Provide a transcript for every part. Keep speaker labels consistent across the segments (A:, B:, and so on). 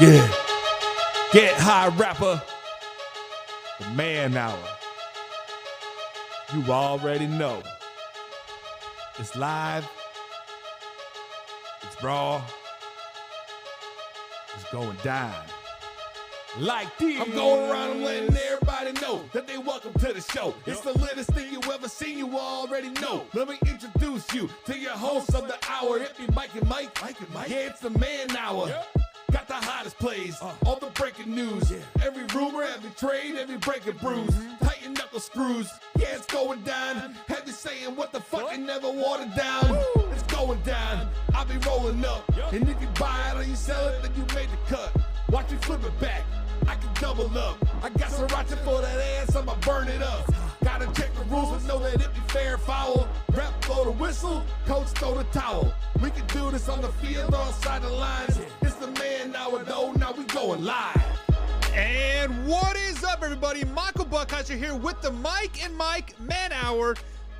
A: Yeah. Get high rapper. The man hour. You already know. It's live. It's raw. It's going down. Like this.
B: I'm going around and letting everybody know that they welcome to the show. It's the latest thing you ever seen, you already know. Let me introduce you to your host of the hour. It be Mike and Mike. Yeah, it's the man hour. Got the hottest plays, all the breaking news. Every rumor, every trade, every breaking bruise. Tighten knuckle screws. Yeah, it's going down. Have you saying what the fuck and never watered down? It's going down. I'll be rolling up. And if you buy it or you sell it, then you made the cut. Watch me flip it back. I can double up. I got sriracha for that ass, I'ma burn it up. Gotta check the rules but know that it be fair and foul. Rep blow the whistle, coach throw the towel. We can do this on the field or outside the lines. It's the man hour though, now we going live.
C: And what is up, everybody? Michael Buckheiser here with the Mike and Mike Man Hour.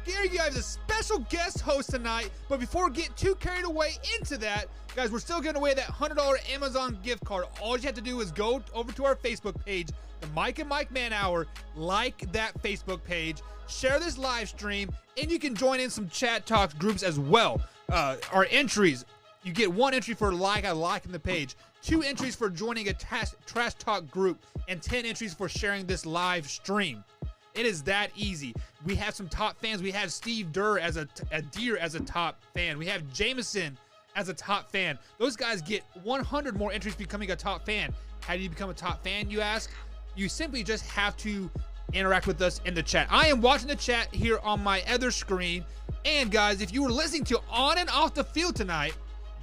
C: Here you guys, a special guest host tonight. But before we get too carried away into that, guys, we're still giving away that $100 Amazon gift card. All you have to do is go over to our Facebook page, the Mike and Mike Man Hour, like that Facebook page, share this live stream, and you can join in some chat talks groups as well. Our entries, you get one entry for liking the page, 2 entries for joining a trash talk group, and 10 entries for sharing this live stream. It is that easy. We have some top fans. We have Steve Durr as a Deer as a top fan. We have Jameson as a top fan. Those guys get 100 more entries becoming a top fan. How do you become a top fan, you ask? You simply just have to interact with us in the chat. I am watching the chat here on my other screen. And guys, if you were listening to On and Off the Field tonight,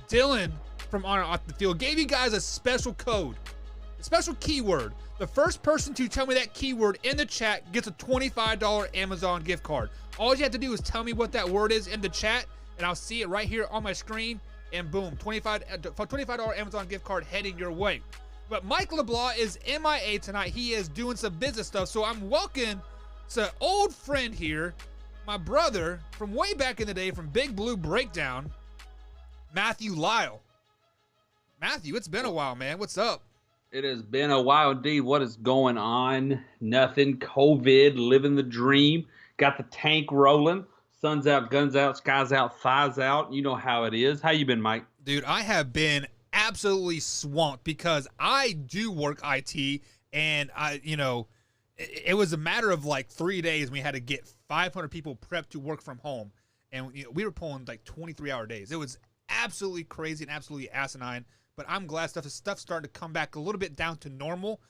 C: Dylan from On and Off the Field gave you guys a special code, a special keyword. The first person to tell me that keyword in the chat gets a $25 Amazon gift card. All you have to do is tell me what that word is in the chat, and I'll see it right here on my screen, and boom, $25 Amazon gift card heading your way. But Mike LeBlanc is MIA tonight. He is doing some business stuff, so I'm welcoming an old friend here, my brother from way back in the day from Big Blue Breakdown, Matthew Lyle. Matthew, it's been a while, man. What's up?
D: It has been a while indeed. What is going on? Nothing. COVID, living the dream. Got the tank rolling. Sun's out, guns out, sky's out, thighs out. You know how it is. How you been, Mike?
C: Dude, I have been absolutely swamped because I do work IT, and it was a matter of like 3 days. We had to get 500 people prepped to work from home, and we were pulling like 23-hour days. It was absolutely crazy and absolutely asinine. But I'm glad stuff's starting to come back a little bit down to normal.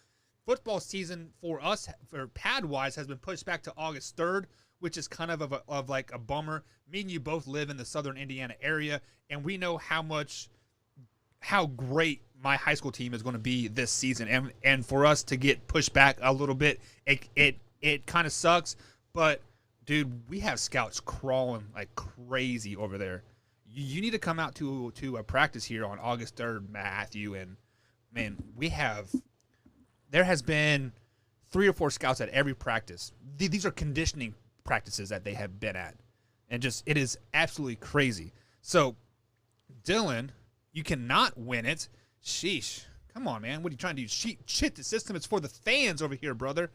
C: Football season for us, for pad-wise, has been pushed back to August 3rd, which is kind of like a bummer. Me and you both live in the southern Indiana area, and we know how great my high school team is going to be this season. And for us to get pushed back a little bit, it kind of sucks. But, dude, we have scouts crawling like crazy over there. You need to come out to a practice here on August 3rd, Matthew, and, man, there has been 3 or 4 scouts at every practice. These are conditioning practices that they have been at, and it is absolutely crazy. So, Dylan, you cannot win it. Sheesh. Come on, man. What are you trying to do? Shit the system. It's for the fans over here, brother.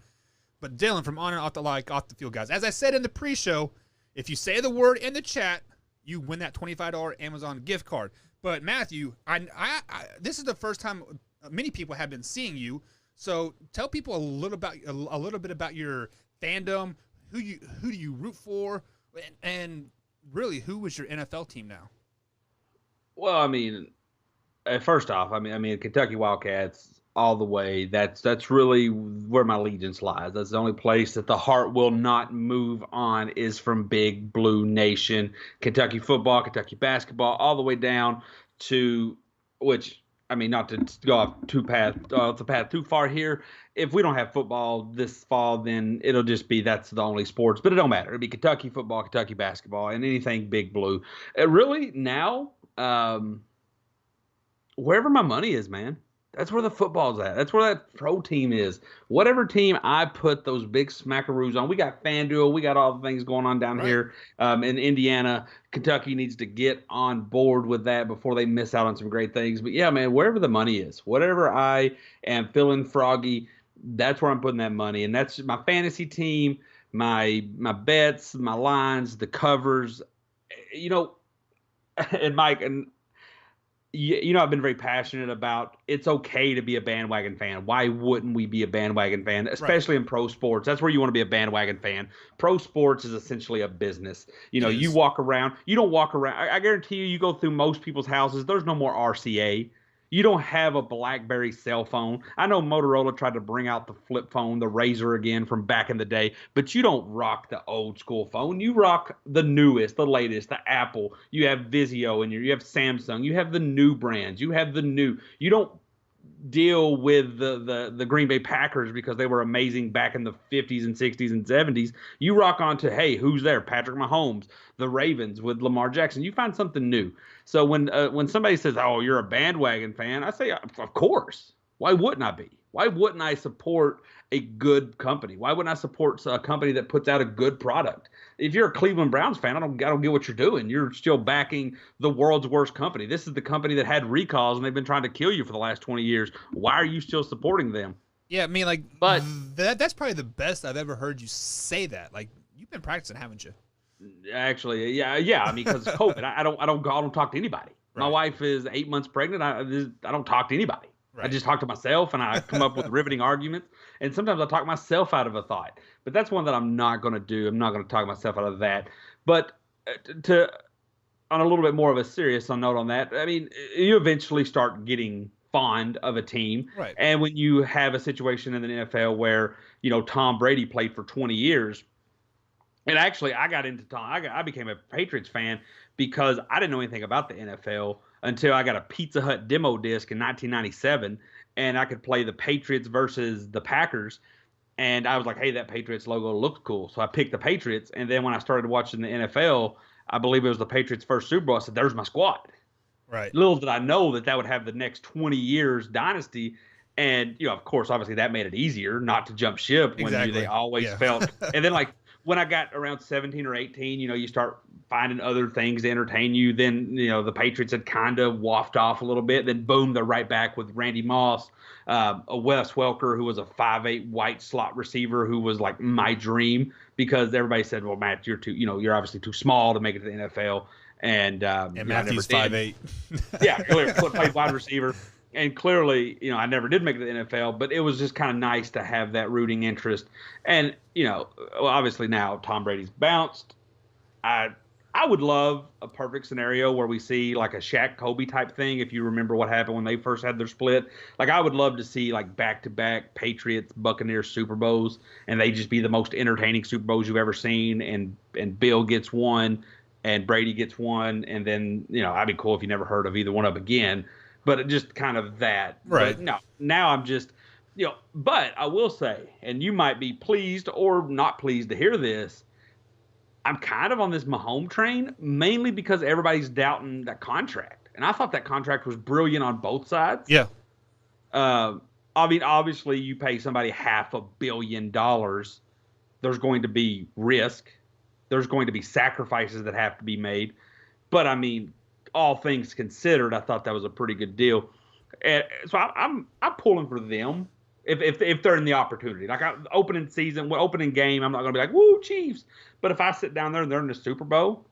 C: But Dylan from On and Off the Field, guys. As I said in the pre-show, if you say the word in the chat, you win that $25 Amazon gift card. But Matthew, this is the first time many people have been seeing you. So tell people a little bit about your fandom. Who do you root for, and really, who was your NFL team now?
D: Well, I mean, first off, I mean, Kentucky Wildcats all the way. That's really where my allegiance lies. That's the only place that the heart will not move on is from Big Blue Nation. Kentucky football, Kentucky basketball, all the way down to which, I mean, not to go off the path too far here. If we don't have football this fall, then it'll just be that's the only sports. But it don't matter. It'll be Kentucky football, Kentucky basketball, and anything Big Blue. Really now, wherever my money is, man. That's where the football's at. That's where that pro team is. Whatever team I put those big smackaroos on, we got FanDuel, we got all the things going on down here in Indiana. Kentucky needs to get on board with that before they miss out on some great things. But yeah, man, wherever the money is, whatever I am feeling froggy, that's where I'm putting that money. And that's my fantasy team, my bets, my lines, the covers. You know, and Mike, and you know, I've been very passionate about it's okay to be a bandwagon fan. Why wouldn't we be a bandwagon fan, especially in pro sports? That's where you want to be a bandwagon fan. Pro sports is essentially a business. You know, you walk around, you don't walk around. I guarantee you go through most people's houses, there's no more RCA. You don't have a BlackBerry cell phone. I know Motorola tried to bring out the flip phone, the Razr again from back in the day, but you don't rock the old school phone. You rock the newest, the latest, the Apple. You have Vizio and you have Samsung. You have the new brands. You have the new. You don't deal with the Green Bay Packers because they were amazing back in the 50s and 60s and 70s. You rock on to, hey, who's there? Patrick Mahomes, the Ravens with Lamar Jackson. You find something new. So when somebody says, oh, you're a bandwagon fan, I say, of course. Why wouldn't I be? Why wouldn't I support a good company? Why wouldn't I support a company that puts out a good product? If you're a Cleveland Browns fan, I don't get what you're doing. You're still backing the world's worst company. This is the company that had recalls and they've been trying to kill you for the last 20 years. Why are you still supporting them?
C: Yeah, I mean, like,
D: but
C: that's probably the best I've ever heard you say that. Like, you've been practicing, haven't you?
D: Actually, yeah. I mean, because COVID, I don't talk to anybody. Right. My wife is 8 months pregnant. I don't talk to anybody. Right. I just talk to myself, and I come up with riveting arguments. And sometimes I talk myself out of a thought. But that's one that I'm not going to do. I'm not going to talk myself out of that. But on a little bit more of a serious note on that, I mean, you eventually start getting fond of a team.
C: Right.
D: And when you have a situation in the NFL where, you know, Tom Brady played for 20 years, and actually I got into I became a Patriots fan because I didn't know anything about the NFL until I got a Pizza Hut demo disc in 1997, and I could play the Patriots versus the Packers. And I was like, hey, that Patriots logo looks cool. So I picked the Patriots. And then when I started watching the NFL, I believe it was the Patriots' first Super Bowl. I said, there's my squad.
C: Right.
D: Little did I know that would have the next 20 years dynasty. And, you know, of course, obviously that made it easier not to jump ship when they always felt. And then, like, when I got around 17 or 18, you know, you start finding other things to entertain you. Then, you know, the Patriots had kind of waffed off a little bit. Then, boom, they're right back with Randy Moss, a Wes Welker, who was a 5'8" white slot receiver who was like my dream because everybody said, well, Matt, you're obviously too small to make it to the NFL. And
C: Matthew's 5'8".
D: Yeah, clearly played wide receiver. And clearly, you know, I never did make it to the NFL, but it was just kind of nice to have that rooting interest. And, you know, well, obviously now Tom Brady's bounced. I would love a perfect scenario where we see like a Shaq Kobe type thing. If you remember what happened when they first had their split, like I would love to see like back-to-back Patriots Buccaneers Super Bowls, and they just be the most entertaining Super Bowls you've ever seen. And Bill gets one, and Brady gets one, and then, you know, I'd be cool if you never heard of either one of them again. But just kind of that.
C: Right.
D: But no, now I'm just, you know, but I will say, and you might be pleased or not pleased to hear this, I'm kind of on this Mahomes train, mainly because everybody's doubting that contract. And I thought that contract was brilliant on both sides.
C: Yeah.
D: I mean, obviously, you pay somebody $500 million, there's going to be risk. There's going to be sacrifices that have to be made. But, I mean, all things considered, I thought that was a pretty good deal. And so I'm pulling for them if they're in the opportunity. Like opening game, I'm not going to be like, woo, Chiefs. But if I sit down there and they're in the Super Bowl,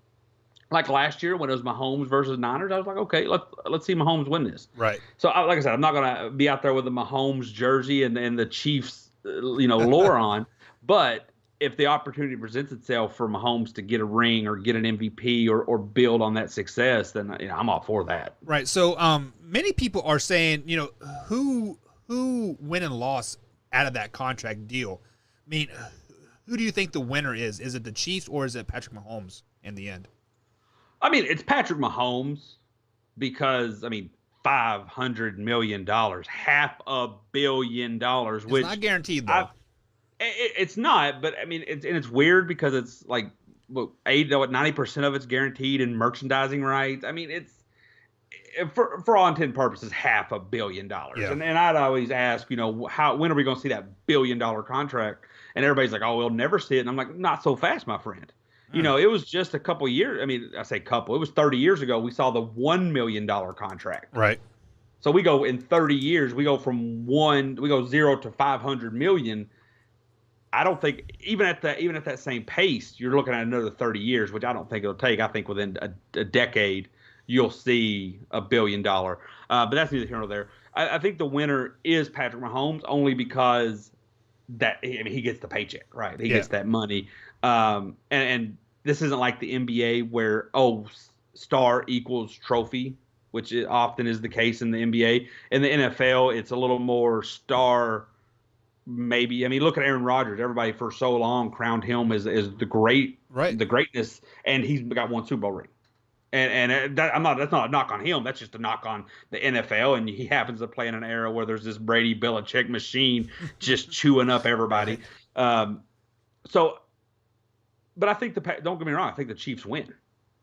D: like last year when it was Mahomes versus Niners, I was like, okay, let's see Mahomes win this.
C: Right.
D: So like I said, I'm not going to be out there with the Mahomes jersey and the Chiefs, lore on. But if the opportunity presents itself for Mahomes to get a ring or get an MVP or build on that success, then I'm all for that.
C: Right. So many people are saying, who win and loss out of that contract deal. I mean, who do you think the winner is? Is it the Chiefs or is it Patrick Mahomes in the end?
D: I mean, it's Patrick Mahomes because, $500 million, $500 million, which
C: it's not guaranteed though.
D: It's not, but I mean, it's weird because it's like 90% of it's guaranteed in merchandising rights. I mean, for all intent and purposes, $500 million.
C: Yeah.
D: And I'd always ask, when are we going to see that $1 billion contract? And everybody's like, oh, we'll never see it. And I'm like, not so fast, my friend. It was just a couple years. I mean, I say couple. It was 30 years ago. We saw the $1 million contract.
C: Right.
D: So we go in 30 years. We go from 0 to 500 million. I don't think even at that same pace, you're looking at another 30 years, which I don't think it'll take. I think within a decade, you'll see $1 billion. But that's neither here nor there. I think the winner is Patrick Mahomes only because he gets the paycheck, right? He gets that money. And this isn't like the NBA where, star equals trophy, which often is the case in the NBA. In the NFL, it's a little more star. Maybe. I mean, look at Aaron Rodgers. Everybody for so long crowned him as the greatness, and he's got one Super Bowl ring. And that's not a knock on him. That's just a knock on the NFL. And he happens to play in an era where there's this Brady Belichick machine just chewing up everybody. But I think don't get me wrong. I think the Chiefs win.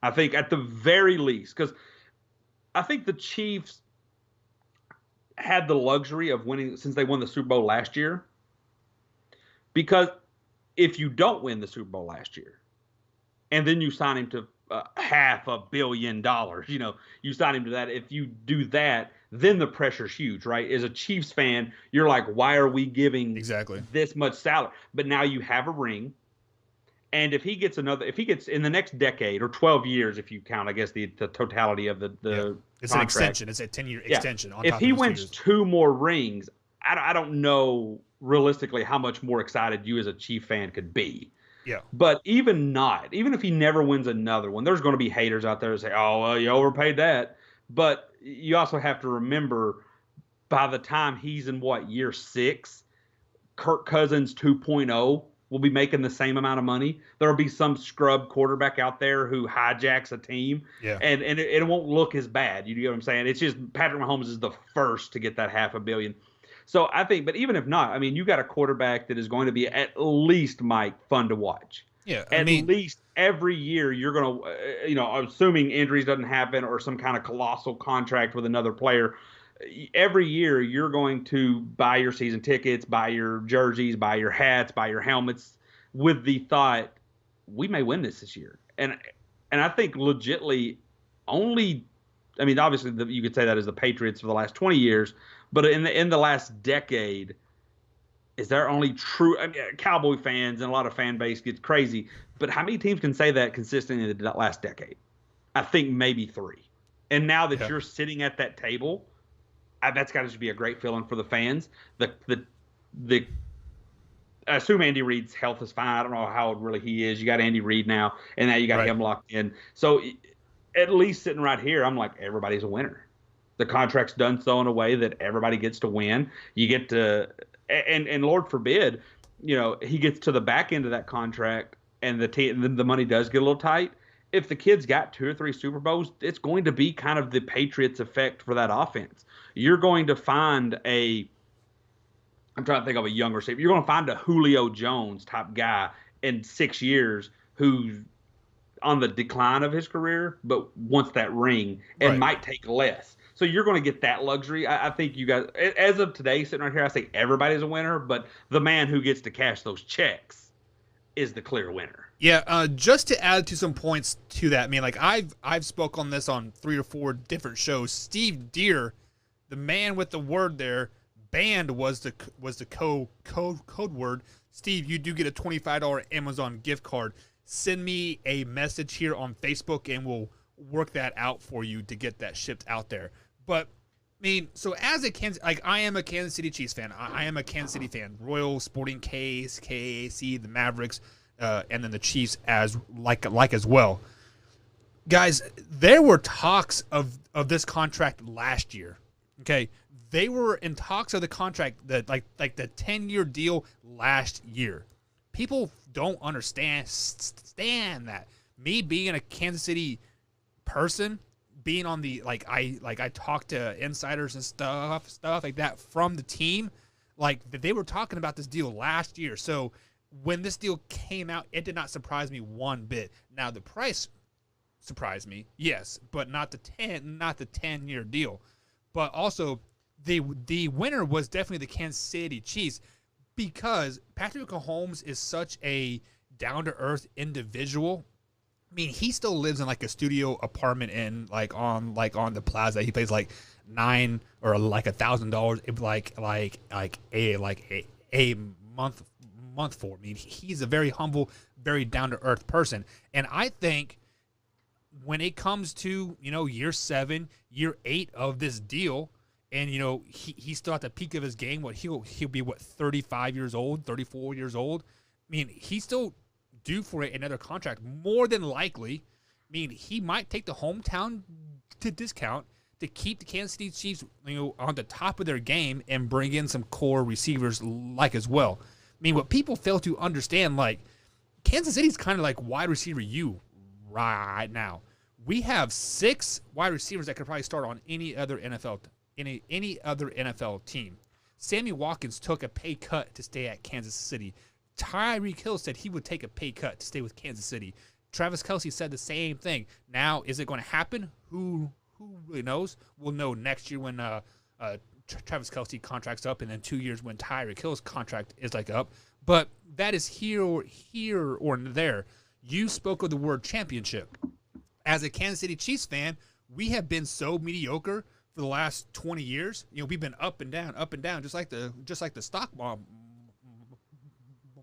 D: I think at the very least, because I think the Chiefs had the luxury of winning since they won the Super Bowl last year. Because if you don't win the Super Bowl last year, and then you sign him to $500 million, you sign him to that. If you do that, then the pressure's huge, right? As a Chiefs fan, you're like, why are we giving this much salary? But now you have a ring. And if he gets in the next decade or 12 years, if you count, I guess, the totality of the
C: it's
D: contract,
C: an extension. It's a 10-year extension. On
D: if
C: top
D: he
C: of
D: wins 2 more rings, I don't know realistically how much more excited you as a Chief fan could be.
C: Yeah.
D: But even if he never wins another one, there's going to be haters out there that say, oh, well, you overpaid that. But you also have to remember, by the time he's in year 6, Kirk Cousins 2.0 will be making the same amount of money. There'll be some scrub quarterback out there who hijacks a team, and it won't look as bad. You get what I'm saying? It's just Patrick Mahomes is the first to get that $500 million. So I think, but even if not, I mean, you got a quarterback that is going to be at least, Mike, fun to watch.
C: Yeah,
D: at least every year you're going to, assuming injuries doesn't happen or some kind of colossal contract with another player, every year you're going to buy your season tickets, buy your jerseys, buy your hats, buy your helmets with the thought, we may win this year. And I think legitly obviously you could say that as the Patriots for the last 20 years, but in the last decade, is there only true Cowboy fans and a lot of fan base gets crazy, but how many teams can say that consistently in the last decade? I think maybe 3. And now that you're sitting at that table, that's got to just be a great feeling for the fans. I assume Andy Reid's health is fine. I don't know how old really he is. You got Andy Reid now, and now you got him locked in. So at least sitting right here, I'm like, everybody's a winner. The contract's done so in a way that everybody gets to win. You get to, and Lord forbid, he gets to the back end of that contract, and the money does get a little tight. If the kid's got 2 or 3 Super Bowls, it's going to be kind of the Patriots effect for that offense. You're going to find I'm trying to think of a younger receiver. You're going to find a Julio Jones type guy in 6 years who's on the decline of his career, but wants that ring and might take less. So you're going to get that luxury. I think you guys, as of today, sitting right here, I say everybody's a winner, but the man who gets to cash those checks is the clear winner.
C: Yeah, just to add to some points to that, I've spoke on this on 3 or 4 different shows. Steve Deere, the man with the word there, banned was the code word. Steve, you do get a $25 Amazon gift card. Send me a message here on Facebook, and we'll work that out for you to get that shipped out there. But so as a I am a Kansas City Chiefs fan. I am a Kansas City fan. Royal Sporting Case, KAC, the Mavericks, and then the Chiefs as well. Guys, there were talks of this contract last year. Okay, they were in talks of the contract that like the 10-year deal last year. People don't understand that. Me being a Kansas City person, being on the I talked to insiders and stuff like that from the team, they were talking about this deal last year. So when this deal came out, it did not surprise me one bit. Now the price surprise me. Yes, but not the 10-year deal. But also the winner was definitely the Kansas City Chiefs, because Patrick Mahomes is such a down to earth individual. I mean, he still lives in like a studio apartment in on the plaza. He pays like $900 or like $1,000 a month for. I mean, he's a very humble, very down to earth person, and I think when it comes to year 7, year 8 of this deal, and he's still at the peak of his game. He'll be 35 years old, 34 years old. I mean, he's still due for another contract, more than likely. I mean, he might take the hometown discount to keep the Kansas City Chiefs, on the top of their game and bring in some core receivers as well. I mean, what people fail to understand, Kansas City's kind of like wide receiver U right now. We have 6 wide receivers that could probably start on any other NFL team. Sammy Watkins took a pay cut to stay at Kansas City. Tyreek Hill said he would take a pay cut to stay with Kansas City. Travis Kelce said the same thing. Now, is it going to happen? Who really knows? We'll know next year when Travis Kelce contract's up, and then 2 years when Tyreek Hill's contract is up. But that is here or there. You spoke of the word championship. As a Kansas City Chiefs fan, we have been so mediocre for the last 20 years. We've been up and down, just like the stock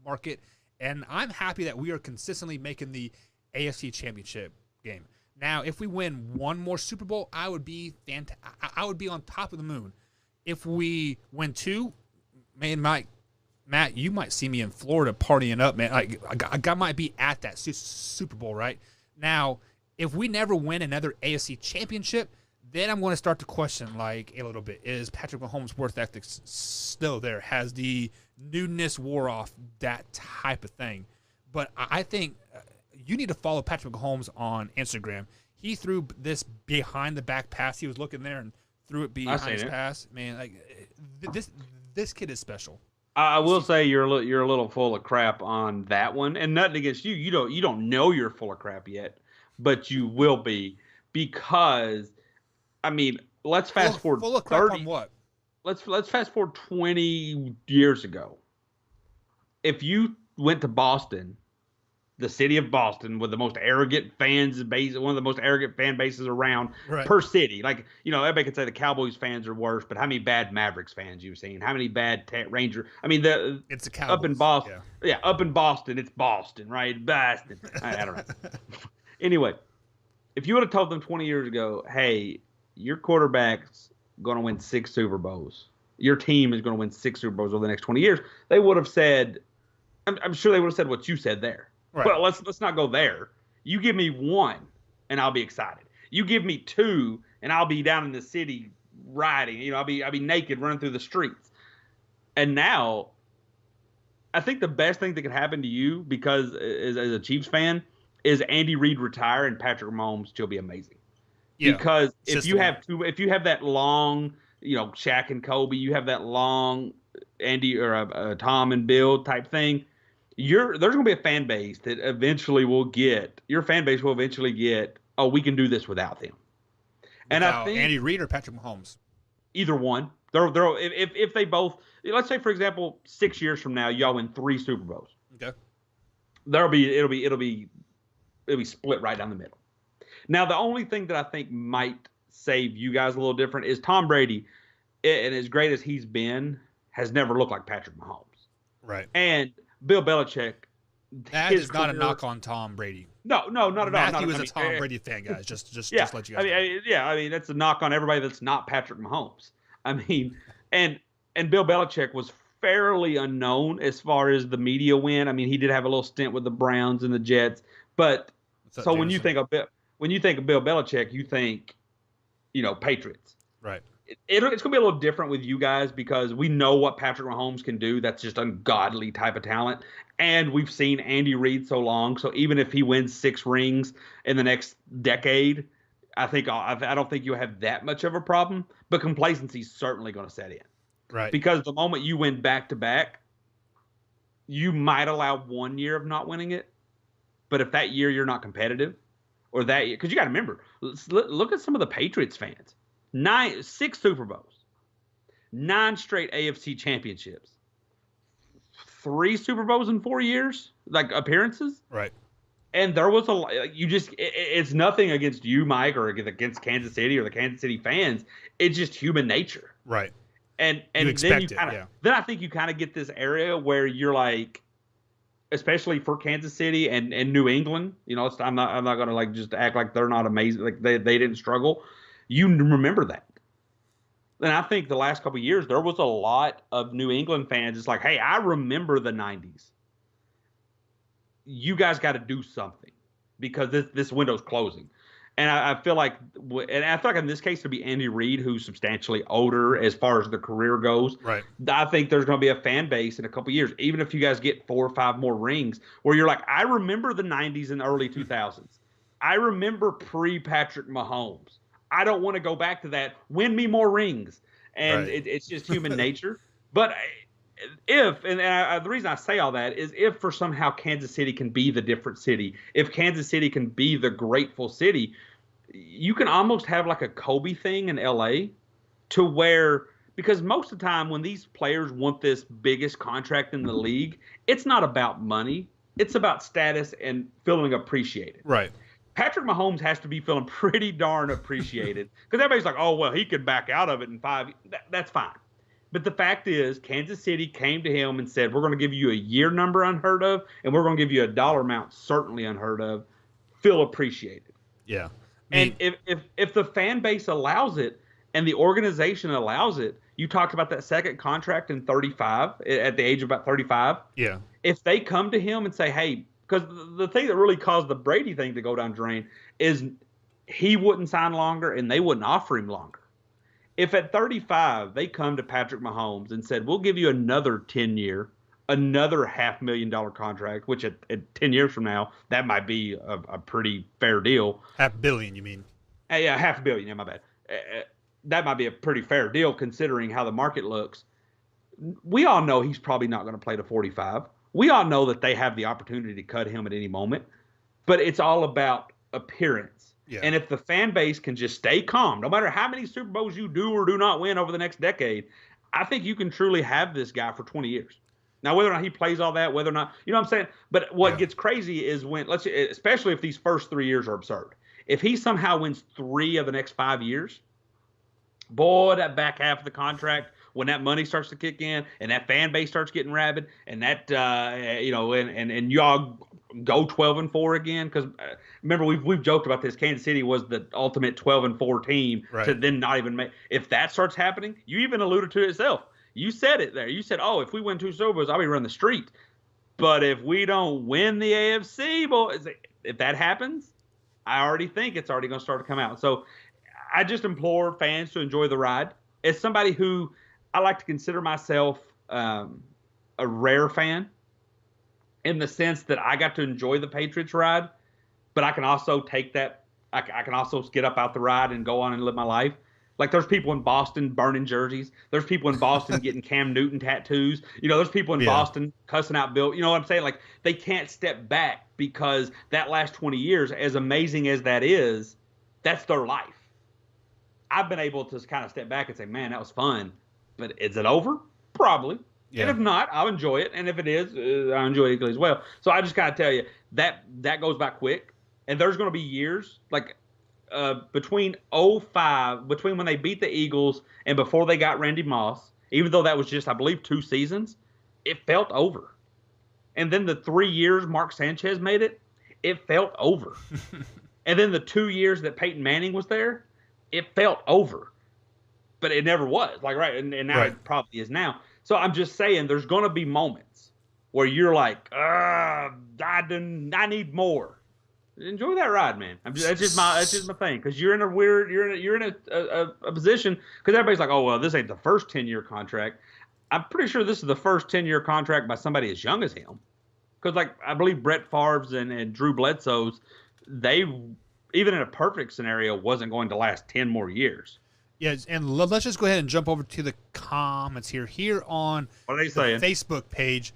C: market. And I'm happy that we are consistently making the AFC Championship game. Now, if we win one more Super Bowl, I would be I would be on top of the moon. If we win 2, man, Matt, you might see me in Florida partying up, man. I might be at that Super Bowl, right? Now, if we never win another AFC Championship, then I'm going to start to question, a little bit. Is Patrick Mahomes' worth ethic still there? Has the newness wore off? That type of thing. But I think you need to follow Patrick Mahomes on Instagram. He threw this behind the back pass. He was looking there and threw it behind his pass. Man, this kid is special.
D: I will say you're a little full of crap on that one, and nothing against you. You don't know you're full of crap yet, but you will be, because let's fast forward.
C: Full of crap
D: 30,
C: on what?
D: Let's fast forward 20 years ago. If you went to Boston, the city of Boston, with the most arrogant fans base, one of the most arrogant fan bases around per city. Everybody could say the Cowboys fans are worse, but how many bad Mavericks fans you've seen? How many bad Ranger?
C: It's the Cowboys.
D: Up in Boston. Yeah, up in Boston, it's Boston, right? Boston. I don't know. Anyway, if you would have told them 20 years ago, hey, your quarterback's going to win 6 Super Bowls, your team is going to win 6 Super Bowls over the next 20 years, they would have said, I'm sure they would have said what you said there. Right. Well, let's not go there. You give me 1, and I'll be excited. You give me 2, and I'll be down in the city riding. I'll be naked running through the streets. And now, I think the best thing that could happen to you, because as a Chiefs fan, is Andy Reid retire and Patrick Mahomes still be amazing. Yeah, because if you have that long, Shaq and Kobe, you have that long Andy or Tom and Bill type thing. There's going to be a fan base that eventually your fan base will eventually get, oh, we can do this without them. And I think
C: Andy Reid or Patrick Mahomes,
D: either one. If they both, let's say for example, 6 years from now, y'all win 3 Super Bowls.
C: Okay.
D: It'll be split right down the middle. Now, the only thing that I think might save you guys a little different is Tom Brady, and as great as he's been, has never looked like Patrick Mahomes.
C: Right.
D: And Bill Belichick.
C: That is not a knock on Tom Brady.
D: No, not at all.
C: Matthew is a Tom Brady fan, guys. Just let you guys know.
D: That's a knock on everybody that's not Patrick Mahomes. And Bill Belichick was fairly unknown as far as the media went. He did have a little stint with the Browns and the Jets, but so when you think of Bill Belichick, you think, Patriots.
C: Right.
D: It's going to be a little different with you guys because we know what Patrick Mahomes can do. That's just ungodly type of talent. And we've seen Andy Reid so long. So even if he wins 6 rings in the next decade, I don't think you'll have that much of a problem. But complacency is certainly going to set in.
C: Right.
D: Because the moment you win back-to-back, you might allow 1 year of not winning it. But if that year you're not competitive, or that year. Because you got to remember, look at some of the Patriots fans. 6 Super Bowls, 9 straight AFC championships, 3 Super Bowls in 4 years, like appearances.
C: Right.
D: And there was it's nothing against you, Mike, or against Kansas City or the Kansas City fans. It's just human nature.
C: Right.
D: And
C: you expect
D: then I think you kind of get this area where you're like, especially for Kansas City and New England, I'm not going to like just act like they're not amazing. Like they didn't struggle. You remember that. And I think the last couple of years, there was a lot of New England fans. It's like, hey, I remember the 90s. You guys got to do something because this window's closing. And I feel like in this case, it'd be Andy Reid, who's substantially older as far as the career goes.
C: Right.
D: I think there's going to be a fan base in a couple of years, even if you guys get 4 or 5 more rings, where you're like, I remember the 90s and early 2000s. I remember pre-Patrick Mahomes. I don't want to go back to that. Win me more rings. And it's just human nature. But the reason I say all that is if for somehow Kansas City can be the different city, if Kansas City can be the grateful city, you can almost have like a Kobe thing in LA to where, because most of the time when these players want this biggest contract in the league, it's not about money. It's about status and feeling appreciated.
C: Right.
D: Patrick Mahomes has to be feeling pretty darn appreciated because everybody's like, oh, well, he could back out of it in 5 years. That's fine. But the fact is, Kansas City came to him and said, we're going to give you a year number unheard of, and we're going to give you a dollar amount certainly unheard of. Feel appreciated.
C: Yeah.
D: And if the fan base allows it and the organization allows it, you talked about that second contract in 35, at the age of about 35.
C: Yeah.
D: If they come to him and say, hey, because the thing that really caused the Brady thing to go down drain is he wouldn't sign longer and they wouldn't offer him longer. If at 35 they come to Patrick Mahomes and said, we'll give you another 10-year, another $500,000 contract, which at 10 years from now, that might be a pretty fair deal.
C: $500 million, you mean?
D: Yeah, $500 million. Yeah, my bad. That might be a pretty fair deal considering how the market looks. We all know he's probably not going to play to 45. We all know that they have the opportunity to cut him at any moment, but it's all about appearance.
C: Yeah.
D: And if the fan base can just stay calm, no matter how many Super Bowls you do or do not win over the next decade, I think you can truly have this guy for 20 years. Now, whether or not he plays all that, whether or not, you know what I'm saying? But what gets crazy is when, especially if these first 3 years are absurd. If he somehow wins 3 of the next 5 years, boy, that back half of the contract, when that money starts to kick in and that fan base starts getting rabid and that, and y'all go 12-4 again. Because remember, we've joked about this. Kansas City was the ultimate 12-4 team to then not even make. If that starts happening, you even alluded to it yourself. You said it there. You said, oh, if we win 2 Super Bowls, I'll be running the street. But if we don't win the AFC, boys, if that happens, I already think it's already going to start to come out. So I just implore fans to enjoy the ride. As somebody who I like to consider myself a rare fan in the sense that I got to enjoy the Patriots ride, but I can also take that. I can also get up out the ride and go on and live my life. Like there's people in Boston burning jerseys. There's people in Boston getting Cam Newton tattoos. There's people in Boston cussing out Bill. You know what I'm saying? Like they can't step back because that last 20 years, as amazing as that is, that's their life. I've been able to kind of step back and say, man, that was fun. But is it over? Probably. Yeah. And if not, I'll enjoy it. And if it is, I'll enjoy it equally as well. So I just got to tell you, that goes by quick. And there's going to be years, like between when they beat the Eagles and before they got Randy Moss, even though that was just, I believe, 2 seasons, it felt over. And then the 3 years Mark Sanchez made it, it felt over. And then the 2 years that Peyton Manning was there, it felt over. But it never was. And now it probably is now. So I'm just saying there's going to be moments where you're like, I need more. Enjoy that ride, man. That's just my thing. Because you're in a position, because everybody's like, oh, well, this ain't the first 10-year contract. I'm pretty sure this is the first 10-year contract by somebody as young as him. Because I believe Brett Favre's and Drew Bledsoe's, they, even in a perfect scenario, wasn't going to last 10 more years.
C: Yes, and let's just go ahead and jump over to the comments here on
D: what are they saying?
C: Facebook page.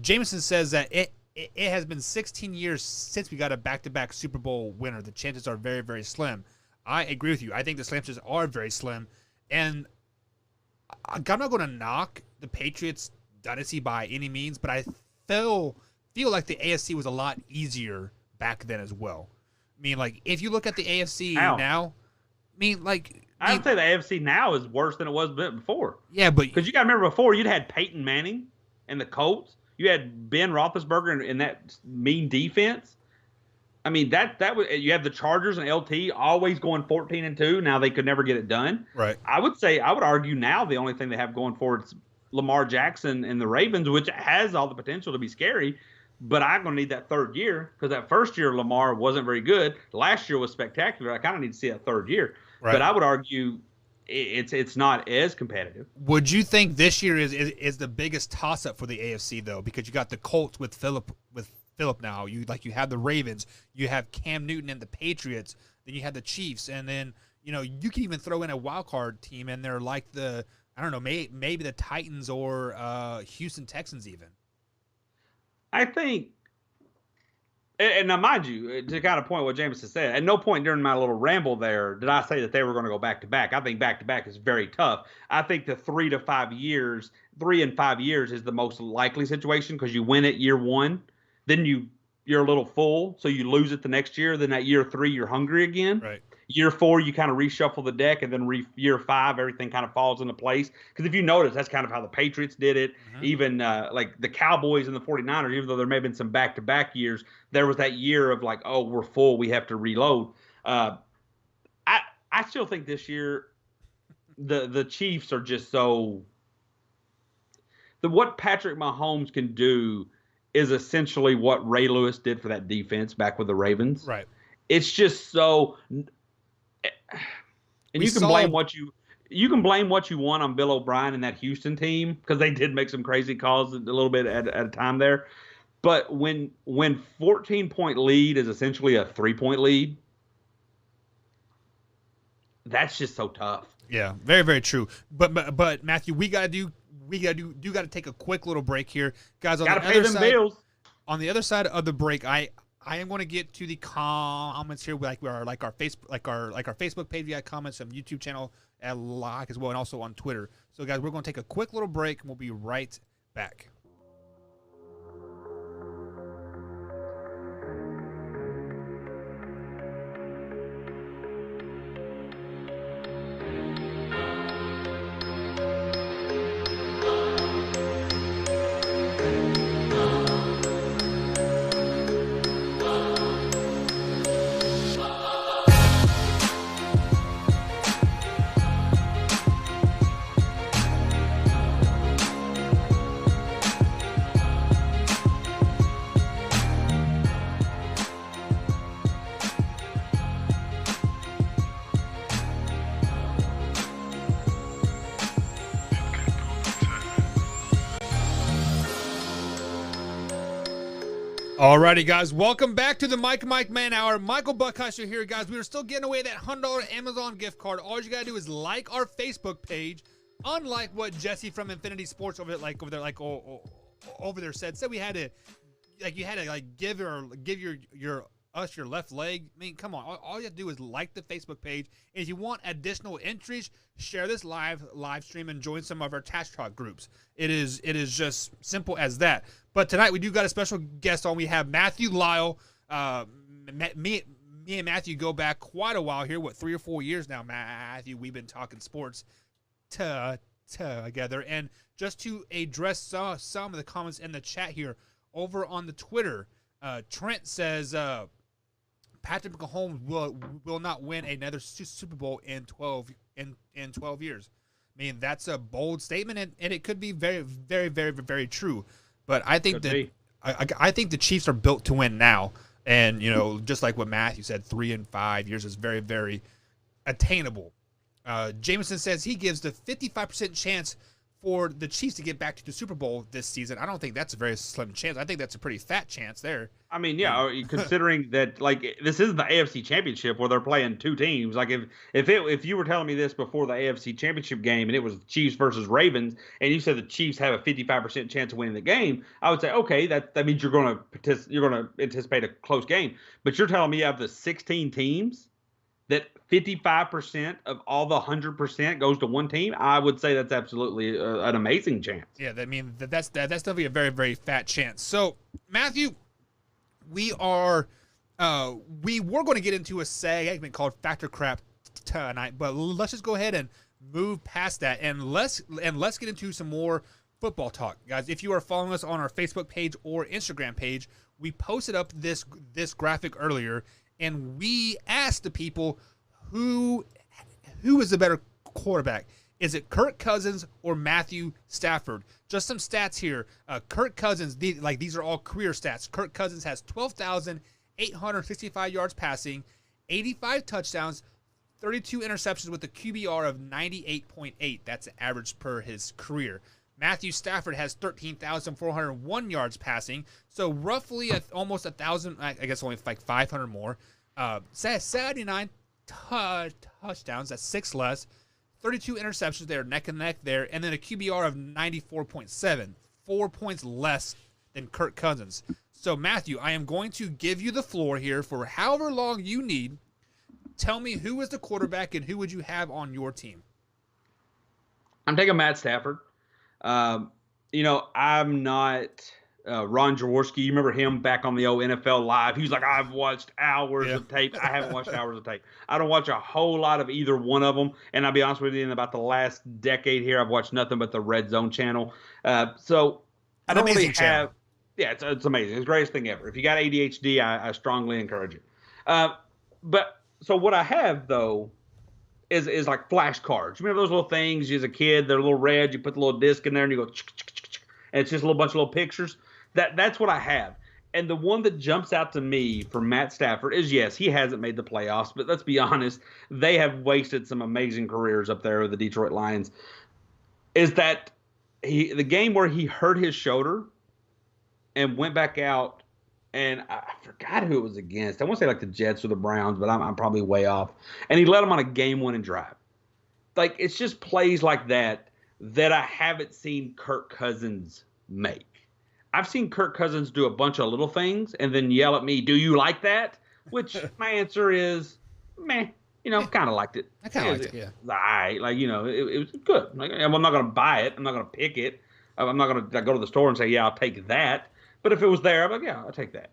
C: Jameson says that it has been 16 years since we got a back-to-back Super Bowl winner. The chances are very, very slim. I agree with you. I think the chances are very slim. And I'm not going to knock the Patriots' dynasty by any means, but I feel like the AFC was a lot easier back then as well. I mean, like, if you look at the AFC now, I would
D: say the AFC now is worse than it was before.
C: Yeah, but
D: because you got to remember before you'd had Peyton Manning and the Colts, you had Ben Roethlisberger in that mean defense. I mean that was, you have the Chargers and LT always going 14-2. Now they could never get it done.
C: Right.
D: I would argue now the only thing they have going forward is Lamar Jackson and the Ravens, which has all the potential to be scary. But I'm going to need that third year because that first year Lamar wasn't very good. Last year was spectacular. I kind of need to see that third year. Right. But I would argue it's not as competitive.
C: Would you think this year is the biggest toss-up for the AFC though? Because you got the Colts with Phillip now. You have the Ravens. You have Cam Newton and the Patriots. Then you have the Chiefs, and then you can even throw in a wild card team in there like maybe the Titans or Houston Texans even.
D: I think, and now mind you, to kind of point what Jameson said, at no point during my little ramble there did I say that they were going to go back-to-back. I think back-to-back is very tough. I think the 3 and 5 years is the most likely situation because you win it year one, then you're a little full, so you lose it the next year. Then at year 3, you're hungry again.
C: Right.
D: Year 4, you kind of reshuffle the deck, and then year 5, everything kind of falls into place. Because if you notice, that's kind of how the Patriots did it. Mm-hmm. Even like the Cowboys and the 49ers, even though there may have been some back-to-back years, there was that year of like, oh, we're full, we have to reload. I still think this year the Chiefs are just so – what Patrick Mahomes can do is essentially what Ray Lewis did for that defense back with the Ravens.
C: Right.
D: It's just so – and you can blame what you want on Bill O'Brien and that Houston team because they did make some crazy calls a little bit at a time there. But when 14-point lead is essentially a 3-point lead, that's just so tough.
C: Yeah, very, very true. But Matthew, we gotta take a quick little break here, guys.
D: Gotta pay them bills.
C: On the other side of the break, I am going to get to the comments here, like our Facebook page. We got comments on YouTube channel at as well, and also on Twitter. So, guys, we're going to take a quick little break, and we'll be right back. Alrighty, guys, welcome back to the Mike Man Hour. Michael Buckheiser here, guys. We are still getting away that $100 Amazon gift card. All you gotta do is like our Facebook page. Unlike what Jesse from Infinity Sports over there said we had to give your left leg. I mean, come on. All you have to do is like the Facebook page. And if you want additional entries, share this live stream and join some of our Tash Talk groups. It is just simple as that. But tonight we do got a special guest on. We have Matthew Lyle. Me and Matthew go back quite a while here. 3 or 4 years now, Matthew? We've been talking sports together. And just to address some of the comments in the chat here over on the Twitter, Trent says Patrick Mahomes will not win another Super Bowl in 12 years. I mean, that's a bold statement, and it could be very, very, very, very true. But I think I think the Chiefs are built to win now, and just like what Matthew said, 3 and 5 years is very, very attainable. Jameson says he gives the 55% chance for the Chiefs to get back to the Super Bowl this season, I don't think that's a very slim chance. I think that's a pretty fat chance there.
D: I mean, yeah, considering that, like, this is the AFC Championship where they're playing two teams. Like, if you were telling me this before the AFC Championship game and it was Chiefs versus Ravens, and you said the Chiefs have a 55% chance of winning the game, I would say, okay, that means you're going to anticipate a close game. But you're telling me you have the 16 teams that 55% of all the 100% goes to one team. I would say that's absolutely an amazing chance.
C: Yeah, I mean that's definitely a very, very fat chance. So Matthew, we were going to get into a segment called Factor Crap tonight, but let's just go ahead and move past that and let's get into some more football talk, guys. If you are following us on our Facebook page or Instagram page, we posted up this graphic earlier. And we asked the people who is the better quarterback. Is it Kirk Cousins or Matthew Stafford? Just some stats here. Kirk Cousins, these are all career stats. Kirk Cousins has 12,865 yards passing, 85 touchdowns, 32 interceptions with a QBR of 98.8. That's the average per his career. Matthew Stafford has 13,401 yards passing, so roughly almost 1,000, I guess only like 500 more. 79 touchdowns, that's 6 less. 32 interceptions there, neck and neck there, and then a QBR of 94.7, 4 points less than Kirk Cousins. So, Matthew, I am going to give you the floor here for however long you need. Tell me who is the quarterback and who would you have on your team?
D: I'm taking Matt Stafford. I'm not Ron Jaworski. You remember him back on the old NFL Live? He was like, I've watched hours of tape. I haven't watched hours of tape. I don't watch a whole lot of either one of them. And I'll be honest with you, in about the last decade here, I've watched nothing but the Red Zone channel. So I don't really have. Yeah, it's amazing. It's the greatest thing ever. If you got ADHD, I strongly encourage it. But so what I have, though, is like flashcards. You remember those little things as a kid? They're a little red. You put the little disc in there and you go, and it's just a little bunch of little pictures. That's what I have. And the one that jumps out to me for Matt Stafford is, yes, he hasn't made the playoffs, but let's be honest, they have wasted some amazing careers up there with the Detroit Lions. Is that the game where he hurt his shoulder and went back out, and I forgot who it was against. I want to say like the Jets or the Browns, but I'm probably way off. And he led them on a game-winning drive. Like, it's just plays like that I haven't seen Kirk Cousins make. I've seen Kirk Cousins do a bunch of little things and then yell at me, do you like that? Which my answer is, meh. Kind of liked it.
C: I kind of liked it, yeah.
D: All right. Like, it was good. Like, I'm not going to buy it. I'm not going to pick it. I'm not going to go to the store and say, yeah, I'll take that. But if it was there, I'm like, yeah, I'll take that.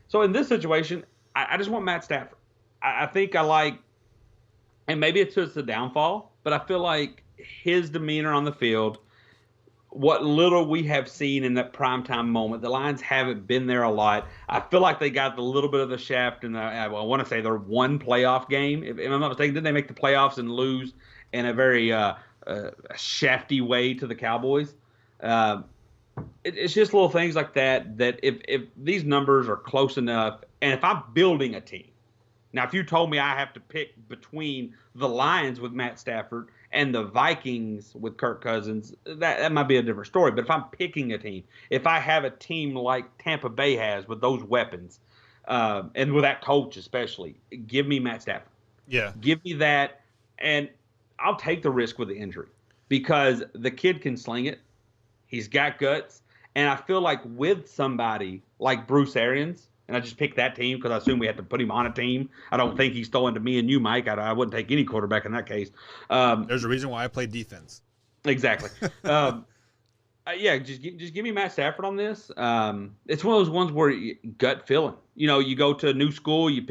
D: So in this situation, I just want Matt Stafford. I think I like, and maybe it's just a downfall, but I feel like his demeanor on the field, what little we have seen in that primetime moment, the Lions haven't been there a lot. I feel like they got a little bit of the shaft in I want to say their one playoff game. If I'm not mistaken, didn't they make the playoffs and lose in a very shafty way to the Cowboys? It's just little things like that if these numbers are close enough, and if I'm building a team. Now, if you told me I have to pick between the Lions with Matt Stafford and the Vikings with Kirk Cousins, that might be a different story. But if I'm picking a team, if I have a team like Tampa Bay has with those weapons, and with that coach especially, give me Matt Stafford.
C: Yeah.
D: Give me that, and I'll take the risk with the injury because the kid can sling it. He's got guts. And I feel like with somebody like Bruce Arians, and I just picked that team because I assume we had to put him on a teteam. I don't think he's throwing to me and you, Mike. I wouldn't take any quarterback in that case.
C: There's a reason why I play defense.
D: Exactly. Yeah, just give me Matt Stafford on this. It's one of those ones where gut feeling. You go to a new school, you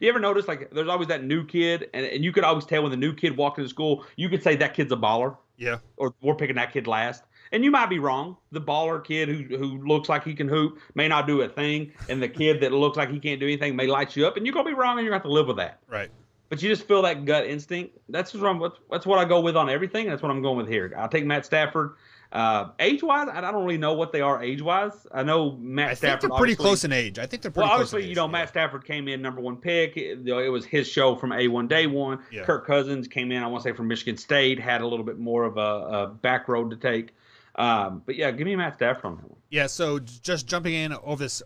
D: ever notice like there's always that new kid, and you could always tell when the new kid walked into school, you could say that kid's a baller.
C: Yeah.
D: Or we're picking that kid last. And you might be wrong. The baller kid who looks like he can hoop may not do a thing, and the kid that looks like he can't do anything may light you up, and you're going to be wrong, and you're going to have to live with that.
C: Right.
D: But you just feel that gut instinct. That's what I go with on everything, and that's what I'm going with here. I'll take Matt Stafford. Age-wise, I don't really know what they are age-wise. I know Matt Stafford.
C: I think they're pretty close in age. I think they're pretty close in age.
D: Matt Stafford came in #1 pick. It was his show from A1 day one.
C: Yeah.
D: Kirk Cousins came in, I want to say, from Michigan State, had a little bit more of a back road to take. But yeah, give me Matt Stafford on that one.
C: Yeah, so just jumping in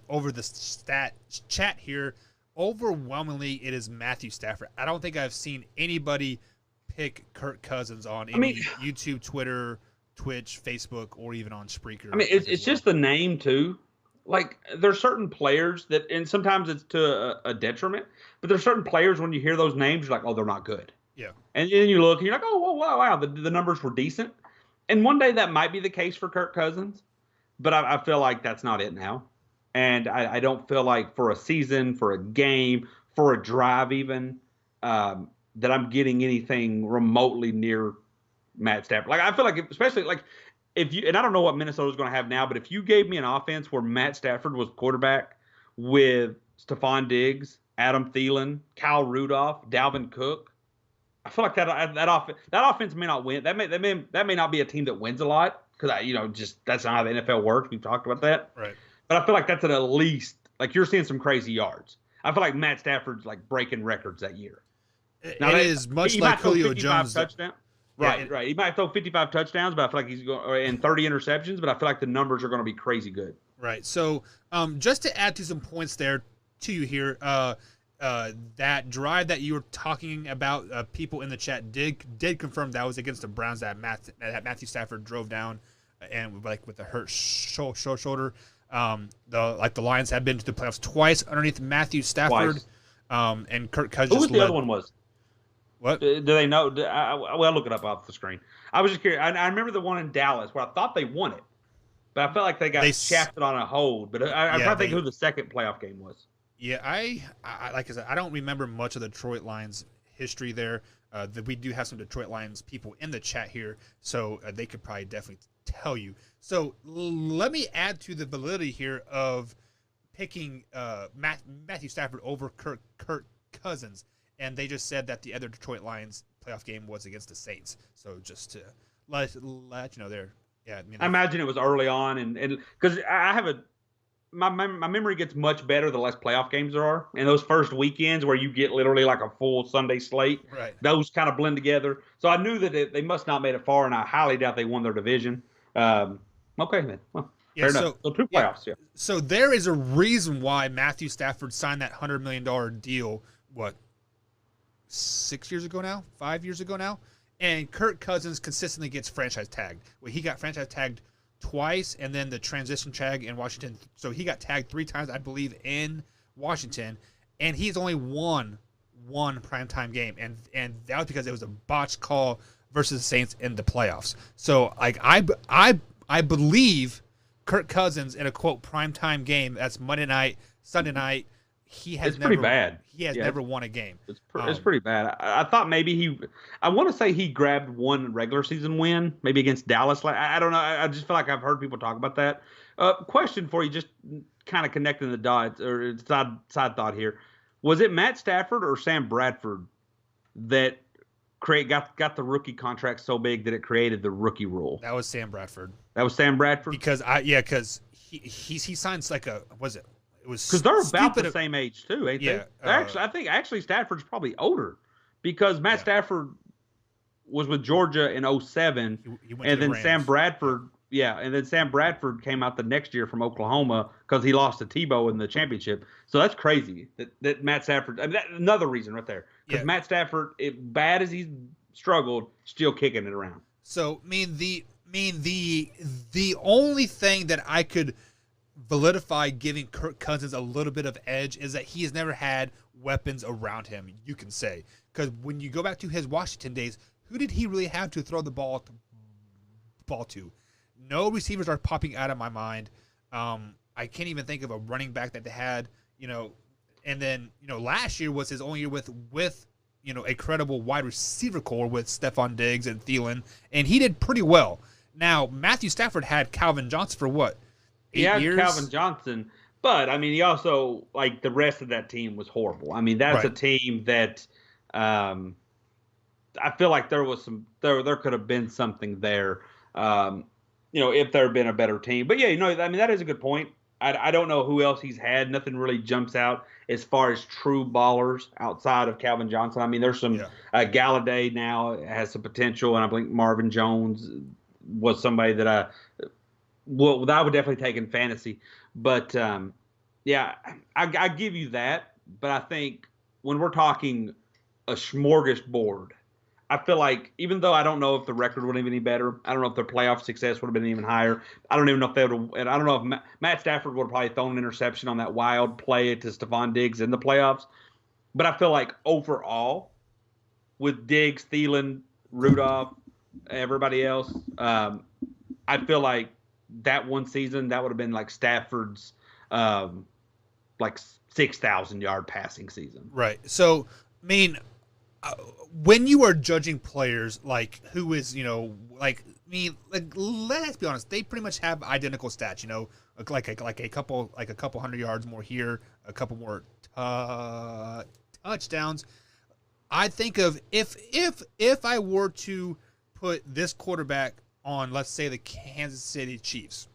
C: over this stat chat here, overwhelmingly it is Matthew Stafford. I don't think I've seen anybody pick Kirk Cousins on any YouTube, Twitter, Twitch, Facebook, or even on Spreaker.
D: I mean, it's just the name too. Like, there's certain players that, and sometimes it's to a detriment, but there's certain players when you hear those names, you're like, oh, they're not good.
C: Yeah.
D: And then you look, and you're like, oh, wow, the numbers were decent. And one day that might be the case for Kirk Cousins, but I feel like that's not it now. And I don't feel like for a season, for a game, for a drive even, that I'm getting anything remotely near Matt Stafford. Like, I feel like, especially like if you, and I don't know what Minnesota's going to have now, but if you gave me an offense where Matt Stafford was quarterback with Stephon Diggs, Adam Thielen, Kyle Rudolph, Dalvin Cook, I feel like that offense may not win. That may not be a team that wins a lot because just that's not how the NFL works. We've talked about that,
C: right?
D: But I feel like that's at least, like, you're seeing some crazy yards. I feel like Matt Stafford's like breaking records that year.
C: Now, it is much like Julio Jones.
D: Right. He might throw 55 touchdowns, but I feel like he's going and 30 interceptions. But I feel like the numbers are going to be crazy good.
C: Right. So, just to add to some points there to you here, that drive that you were talking about, people in the chat did confirm that was against the Browns that Matthew Stafford drove down, and with the hurt shoulder. The Lions have been to the playoffs twice underneath Matthew Stafford. And Kirk Cousins.
D: Who was the other one was?
C: What?
D: Do they know? I'll look it up off the screen. I was just curious. I remember the one in Dallas where I thought they won it, but I felt like they got shafted on a hold. But I'm trying to think who the second playoff game was.
C: Yeah, I like I said, I don't remember much of the Detroit Lions history there. We do have some Detroit Lions people in the chat here, so they could probably definitely tell you. So let me add to the validity here of picking Matthew Stafford over Kirk Cousins. And they just said that the other Detroit Lions playoff game was against the Saints. So just to let you know there. Yeah,
D: I imagine it was early on, and because I have my memory gets much better the less playoff games there are. And those first weekends where you get literally like a full Sunday slate,
C: right?
D: Those kind of blend together. So I knew that they must not made it far, and I highly doubt they won their division. Okay, then. Well, fair enough. So 2 playoffs, yeah.
C: So there is a reason why Matthew Stafford signed that $100 million deal, 6 years ago now, 5 years ago now, and Kirk Cousins consistently gets franchise tagged. Well, he got franchise tagged twice, and then the transition tag in Washington. So he got tagged 3 times, I believe, in Washington, and he's only won one primetime game, and that was because it was a botched call versus the Saints in the playoffs. So like I believe Kirk Cousins in a quote primetime game that's Monday night, Sunday night. It's
D: pretty bad.
C: He has never won a game.
D: It's pretty bad. I thought maybe I want to say he grabbed one regular season win, maybe against Dallas. I don't know. I just feel like I've heard people talk about that. Question for you, just kind of connecting the dots or side thought here. Was it Matt Stafford or Sam Bradford that got the rookie contract so big that it created the rookie rule?
C: That was Sam Bradford.
D: Because
C: he signs like
D: because they're about the same age too, ain't they? I think Stafford's probably older because Matt Stafford was with Georgia in 2007, and then Sam Bradford, came out the next year from Oklahoma because he lost to Tebow in the championship. So that's crazy that Matt Stafford. I mean, that's another reason right there because Matt Stafford, bad as he's struggled, still kicking it around.
C: So the only thing that I could validify giving Kirk Cousins a little bit of edge is that he has never had weapons around him, you can say. Because when you go back to his Washington days, who did he really have to throw the ball to? No receivers are popping out of my mind. I can't even think of a running back that they had, and then, last year was his only year with a credible wide receiver core with Stephon Diggs and Thielen, and he did pretty well. Now, Matthew Stafford had Calvin Johnson for what? 8 years?
D: Calvin Johnson, but I mean, he also, like, the rest of that team was horrible. I mean, that's a team that I feel like there was there could have been something there. if there had been a better team. But yeah, I mean, that is a good point. I don't know who else he's had. Nothing really jumps out as far as true ballers outside of Calvin Johnson. I mean, there's some Galladay now has some potential, and I think Marvin Jones was somebody that I would definitely take in fantasy. But yeah, I give you that. But I think when we're talking a smorgasbord, I feel like even though I don't know if the record would have been any better, I don't know if their playoff success would have been even higher. I don't even know if they would have, and I don't know if Matt Stafford would have probably thrown an interception on that wild play to Stephon Diggs in the playoffs. But I feel like overall, with Diggs, Thielen, Rudolph, everybody else, I feel like that one season, that would have been like Stafford's like 6,000-yard passing season.
C: Right. So, I mean, when you are judging players, like who is, like let's be honest, they pretty much have identical stats. Like a couple hundred yards more here, a couple more touchdowns. I think of if I were to put this quarterback on, let's say, the Kansas City Chiefs,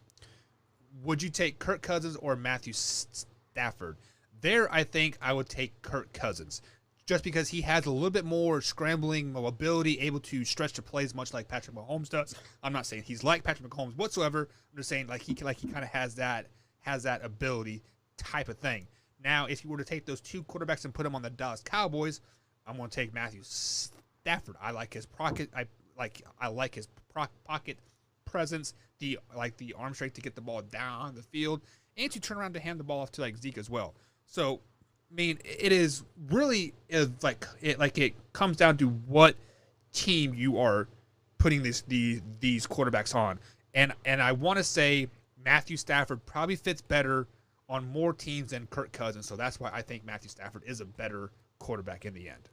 C: would you take Kirk Cousins or Matthew Stafford? There, I think I would take Kirk Cousins, just because he has a little bit more scrambling mobility, able to stretch the plays much like Patrick Mahomes does. I'm not saying he's like Patrick Mahomes whatsoever. I'm just saying he kind of has that ability type of thing. Now, if you were to take those two quarterbacks and put them on the Dallas Cowboys, I'm going to take Matthew Stafford. I like his pocket. I like his pocket presence, the arm strength to get the ball down the field, and to turn around to hand the ball off to like Zeke as well. So, I mean, it is really it comes down to what team you are putting these quarterbacks on, and I want to say Matthew Stafford probably fits better on more teams than Kirk Cousins, so that's why I think Matthew Stafford is a better quarterback in the end.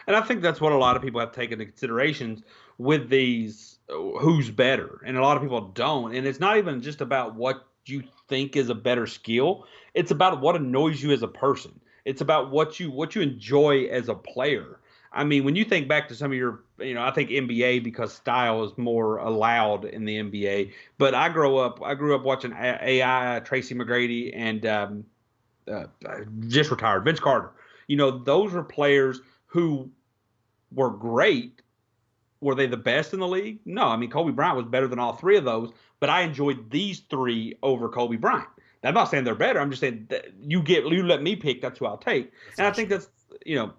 D: And I think that's what a lot of people have taken into consideration with these who's better, and a lot of people don't. And it's not even just about what you think is a better skill. It's about what annoys you as a person. It's about what you enjoy as a player. I mean, when you think back to some of your, I think NBA, because style is more allowed in the NBA. But I grew up watching AI, Tracy McGrady, and just retired Vince Carter. Those were players who were great. Were they the best in the league? No. I mean, Kobe Bryant was better than all three of those, but I enjoyed these three over Kobe Bryant. Now, I'm not saying they're better. I'm just saying that you let me pick. That's who I'll take. And I think that's, and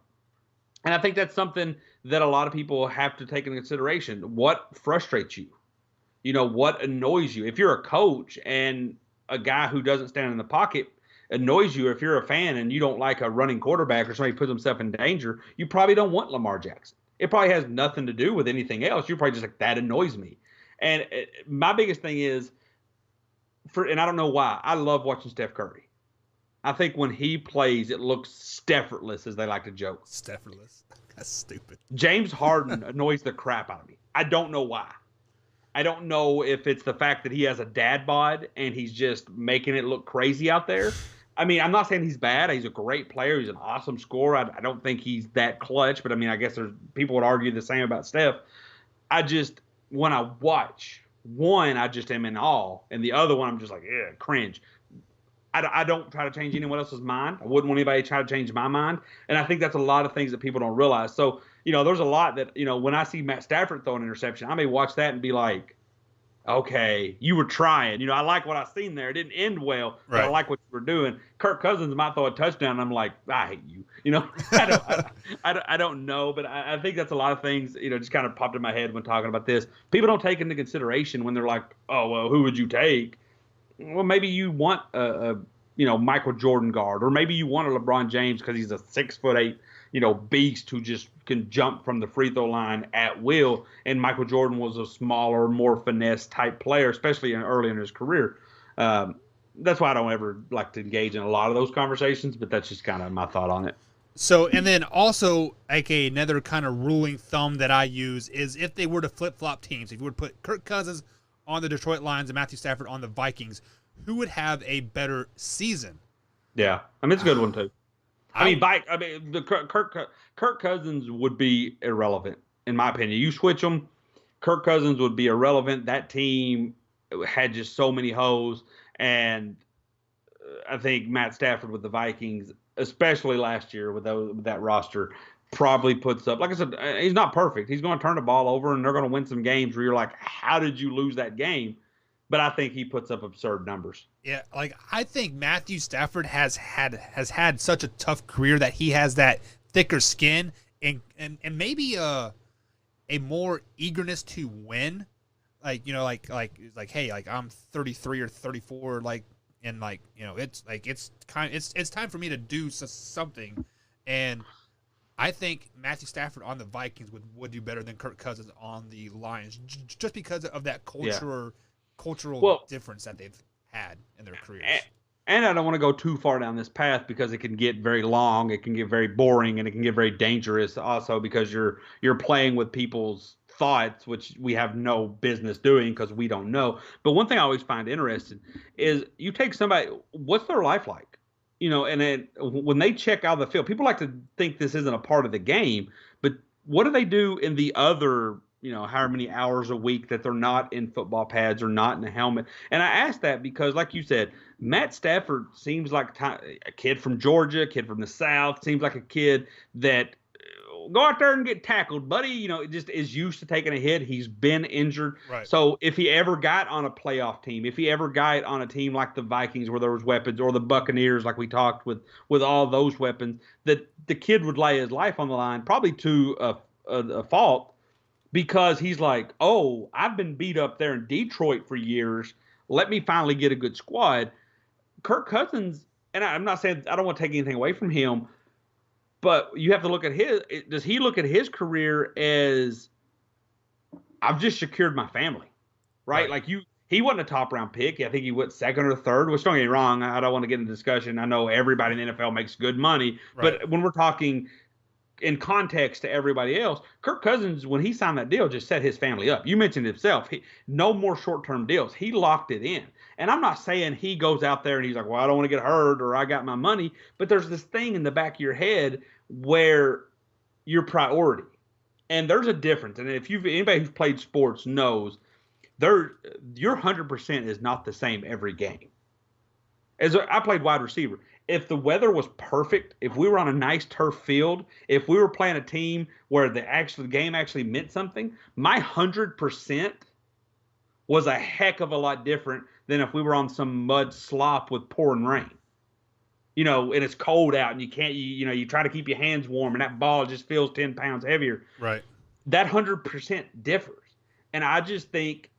D: I think that's something that a lot of people have to take into consideration. What frustrates you? What annoys you? If you're a coach and a guy who doesn't stand in the pocket annoys you, if you're a fan and you don't like a running quarterback or somebody who puts himself in danger, you probably don't want Lamar Jackson. It probably has nothing to do with anything else. You're probably just like, that annoys me. And my biggest thing is, and I don't know why, I love watching Steph Curry. I think when he plays, it looks Steffortless, as they like to joke.
C: Steffortless. That's stupid.
D: James Harden annoys the crap out of me. I don't know why. I don't know if it's the fact that he has a dad bod and he's just making it look crazy out there. I mean, I'm not saying he's bad. He's a great player. He's an awesome scorer. I don't think he's that clutch, but I mean, I guess people would argue the same about Steph. When I watch, one, I just am in awe, and the other one, I'm just like, yeah, cringe. I don't try to change anyone else's mind. I wouldn't want anybody to try to change my mind, and I think that's a lot of things that people don't realize. So, there's a lot that, when I see Matt Stafford throw an interception, I may watch that and be like, okay, you were trying. I like what I seen there. It didn't end well, but I like what you were doing. Kirk Cousins might throw a touchdown, and I'm like, I hate you. I don't know, but I think that's a lot of things, just kind of popped in my head when talking about this. People don't take into consideration when they're like, oh, well, who would you take? Well, maybe you want a Michael Jordan guard, or maybe you want a LeBron James because he's a 6'8", beast who just can jump from the free throw line at will. And Michael Jordan was a smaller, more finesse type player, especially early in his career. That's why I don't ever like to engage in a lot of those conversations, but that's just kind of my thought on it.
C: So, and then also, like another kind of ruling thumb that I use is if they were to flip-flop teams, if you would put Kirk Cousins on the Detroit Lions and Matthew Stafford on the Vikings, who would have a better season?
D: Yeah, I mean, it's a good one too. Kirk Cousins would be irrelevant in my opinion. You switch them, Kirk Cousins would be irrelevant. That team had just so many holes, and I think Matt Stafford with the Vikings, especially last year with that roster, probably puts up. Like I said, he's not perfect. He's going to turn the ball over, and they're going to win some games where you're like, how did you lose that game? But I think he puts up absurd numbers.
C: Yeah, like I think Matthew Stafford has had such a tough career that he has that thicker skin and maybe a more eagerness to win. Like, hey, like I'm 33 or 34, like, and like, it's time for me to do something. And I think Matthew Stafford on the Vikings would do better than Kirk Cousins on the Lions, just because of that cultural difference that they've had in their careers.
D: And I don't want to go too far down this path because it can get very long, it can get very boring, and it can get very dangerous also because you're playing with people's thoughts, which we have no business doing because we don't know. But one thing I always find interesting is you take somebody, what's their life like? And then when they check out of the field, people like to think this isn't a part of the game, but what do they do in the other however many hours a week that they're not in football pads or not in a helmet? And I ask that because, like you said, Matt Stafford seems like a kid from Georgia, a kid from the South, seems like a kid that go out there and get tackled, buddy. Just is used to taking a hit. He's been injured.
C: Right.
D: So if he ever got on a playoff team, if he ever got on a team like the Vikings where there was weapons, or the Buccaneers, like we talked with all those weapons, that the kid would lay his life on the line, probably to a fault, because he's like, oh, I've been beat up there in Detroit for years. Let me finally get a good squad. Kirk Cousins, and I'm not saying I don't want to take anything away from him, but you have to look at does he look at his career as, I've just secured my family, right? Like he wasn't a top round pick. I think he went second or third, which don't get me wrong. I don't want to get into discussion. I know everybody in the NFL makes good money, but when we're talking in context to everybody else, Kirk Cousins, when he signed that deal, just set his family up. You mentioned himself. No more short-term deals. He locked it in. And I'm not saying he goes out there and he's like, well, I don't want to get hurt or I got my money. But there's this thing in the back of your head where your priority. And there's a difference. And if anybody who's played sports knows, your 100% is not the same every game. I played wide receiver. If the weather was perfect, if we were on a nice turf field, if we were playing a team where the game actually meant something, my 100% was a heck of a lot different than if we were on some mud slop with pouring rain. And it's cold out and you can't, you try to keep your hands warm and that ball just feels 10 pounds heavier.
C: Right.
D: That 100% differs. And I just think,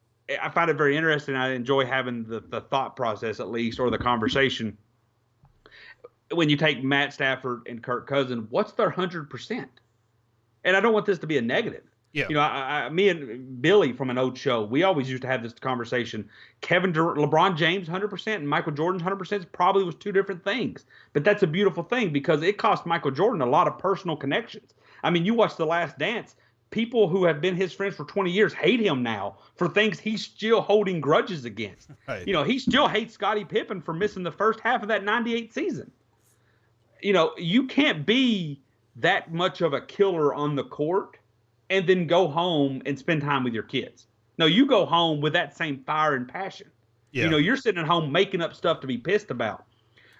D: I find it very interesting. I enjoy having the thought process, at least, or the conversation. When you take Matt Stafford and Kirk Cousins, what's their 100%? And I don't want this to be a negative.
C: Yeah.
D: Me and Billy from an old show, we always used to have this conversation. LeBron James 100% and Michael Jordan 100% probably was two different things. But that's a beautiful thing because it cost Michael Jordan a lot of personal connections. I mean, you watch The Last Dance. People who have been his friends for 20 years hate him now for things he's still holding grudges against.
C: Right.
D: He still hates Scottie Pippen for missing the first half of that 98 season. You can't be that much of a killer on the court and then go home and spend time with your kids. No, you go home with that same fire and passion.
C: Yeah.
D: You're sitting at home making up stuff to be pissed about.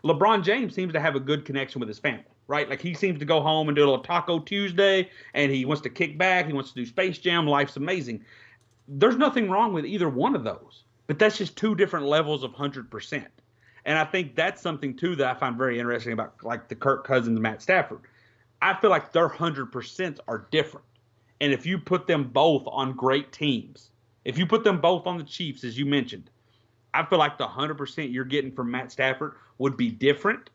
D: LeBron James seems to have a good connection with his family, right? Like he seems to go home and do a little Taco Tuesday, and he wants to kick back. He wants to do Space Jam. Life's amazing. There's nothing wrong with either one of those, but that's just two different levels of 100%. And I think that's something, too, that I find very interesting about, like, the Kirk Cousins, Matt Stafford. I feel like their 100% are different. And if you put them both on great teams, if you put them both on the Chiefs, as you mentioned, I feel like the 100% you're getting from Matt Stafford would be different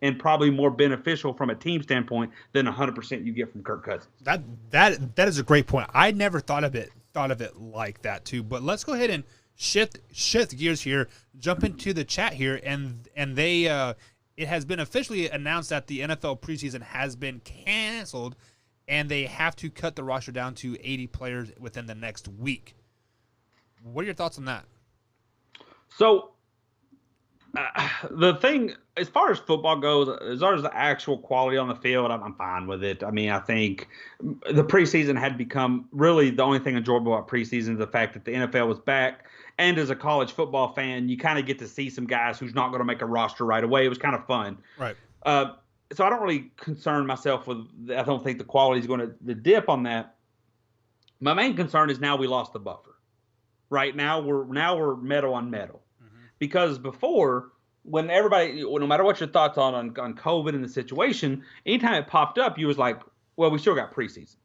D: and probably more beneficial from a team standpoint than 100% you get from Kirk Cousins.
C: That is a great point. I never thought of it like that, too. But let's go ahead and shift gears here, jump into the chat here, and they it has been officially announced that the NFL preseason has been canceled, and they have to cut the roster down to 80 players within the next week. What are your thoughts on that?
D: So the thing, as far as football goes, as far as the actual quality on the field, I'm fine with it. I mean, I think the preseason had become really the only thing enjoyable about preseason is the fact that the NFL was back. And as a college football fan, you kind of get to see some guys who's not going to make a roster right away. It was kind of fun.
C: Right.
D: So I don't really concern myself with, I don't think the quality is going to dip on that. My main concern is now we lost the buffer. Right now we're metal on metal. Because before, when everybody, no matter what your thoughts on COVID and the situation, anytime it popped up, you was like, well, we still got preseason.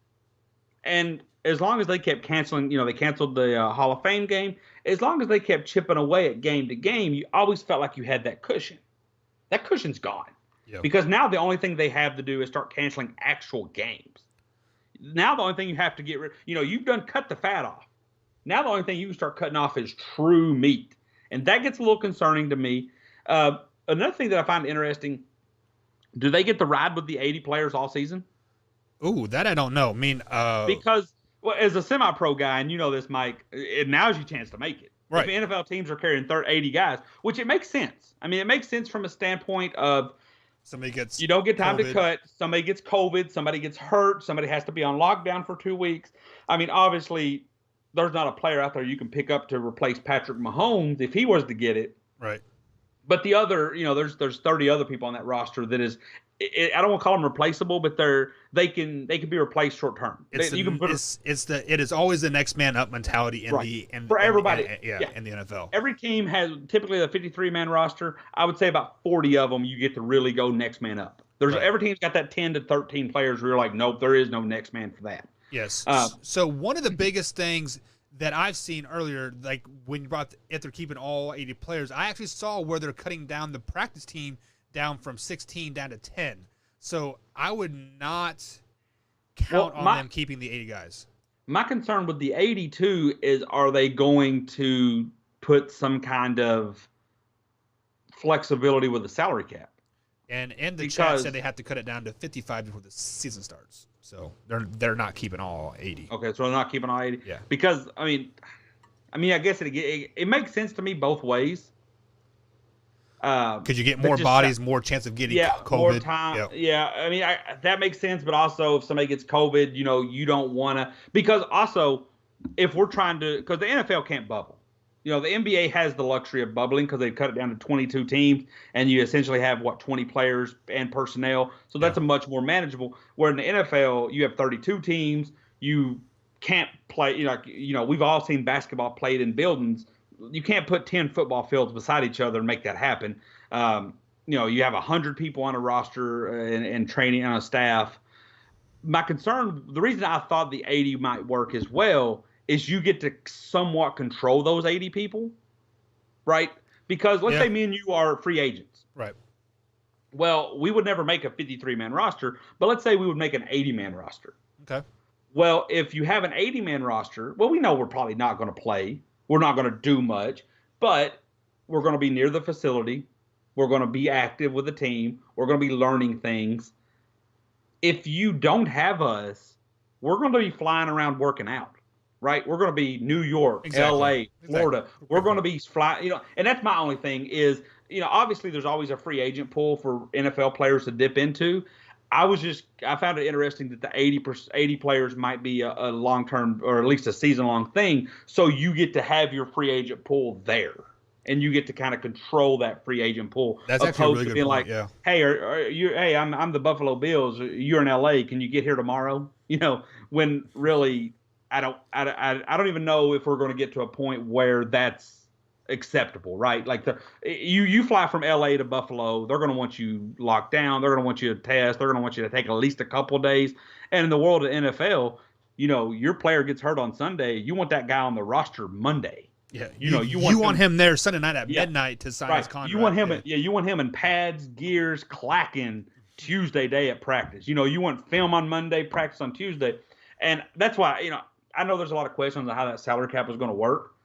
D: And as long as they kept canceling, they canceled the Hall of Fame game, as long as they kept chipping away at game to game, you always felt like you had that cushion. That cushion's gone. Yep. Because now the only thing they have to do is start canceling actual games. Now the only thing you have to get rid, you've done cut the fat off. Now the only thing you can start cutting off is true meat. And that gets a little concerning to me. Another thing that I find interesting, do they get to ride with the 80 players all season?
C: Ooh, that I don't know. I mean,
D: because as a semi-pro guy, and you know this, Mike, now's your chance to make it.
C: Right.
D: If NFL teams are carrying 80 guys, which it makes sense. I mean, it makes sense from a standpoint of
C: somebody gets
D: you don't get time
C: COVID.
D: to cut. Somebody gets COVID. Somebody gets hurt. Somebody has to be on lockdown for 2 weeks. I mean, obviously, there's not a player out there you can pick up to replace Patrick Mahomes if he was to get it.
C: Right.
D: But the other, there's 30 other people on that roster that is, I don't want to call them replaceable, but they can be replaced short term.
C: It is always the next man up mentality
D: for everybody.
C: In the NFL.
D: Every team has typically a 53-man roster. I would say about 40 of them you get to really go next man up. Every team's got that 10 to 13 players where you're like, nope, there is no next man for that.
C: Yes. So one of the biggest things that I've seen earlier, like when you brought if they're keeping all 80 players, I actually saw where they're cutting down the practice team down from 16 down to 10. So I would not count on them keeping the 80 guys.
D: My concern with the 82 is, are they going to put some kind of flexibility with the salary cap?
C: And the chat said they have to cut it down to 55 before the season starts. So they're not keeping all 80.
D: Okay, so they're not keeping all 80.
C: Yeah.
D: Because I mean, I guess it makes sense to me both ways.
C: Because you get more bodies, more chance of getting COVID.
D: More time. Yep. Yeah, I mean that makes sense. But also, if somebody gets COVID, you don't want to. Because also, if we're trying to, because the NFL can't bubble. The NBA has the luxury of bubbling because they've cut it down to 22 teams, and you essentially have 20 players and personnel. So that's a much more manageable. Where in the NFL, you have 32 teams. You can't play. We've all seen basketball played in buildings. You can't put 10 football fields beside each other and make that happen. You have 100 people on a roster and training on a staff. My concern, the reason I thought the 80 might work as well, is you get to somewhat control those 80 people, right? Because let's say me and you are free agents.
C: Right.
D: Well, we would never make a 53-man roster, but let's say we would make an 80-man roster.
C: Okay.
D: Well, if you have an 80-man roster, well, we know we're probably not going to play. We're not going to do much, but we're going to be near the facility. We're going to be active with the team. We're going to be learning things. If you don't have us, we're going to be flying around working out. Right, we're going to be New York, L.A., Florida. We're going to be flying, and that's my only thing is, obviously there's always a free agent pool for NFL players to dip into. I found it interesting that the 80 players might be a long-term or at least a season-long thing. So you get to have your free agent pool there, and you get to kind of control that free agent pool.
C: That's actually a really good point. Yeah.
D: Hey, hey, I'm the Buffalo Bills. You're in L.A. Can you get here tomorrow? When really. I don't even know if we're going to get to a point where that's acceptable, right? Like you fly from LA to Buffalo, they're going to want you locked down, they're going to want you to test, they're going to want you to take at least a couple of days. And in the world of NFL, your player gets hurt on Sunday, you want that guy on the roster Monday.
C: Yeah, you want him there Sunday night at midnight to sign his contract.
D: You want him, you want him in pads, gears, clacking Tuesday day at practice. You want film on Monday, practice on Tuesday, and that's why I know there's a lot of questions on how that salary cap is going to work,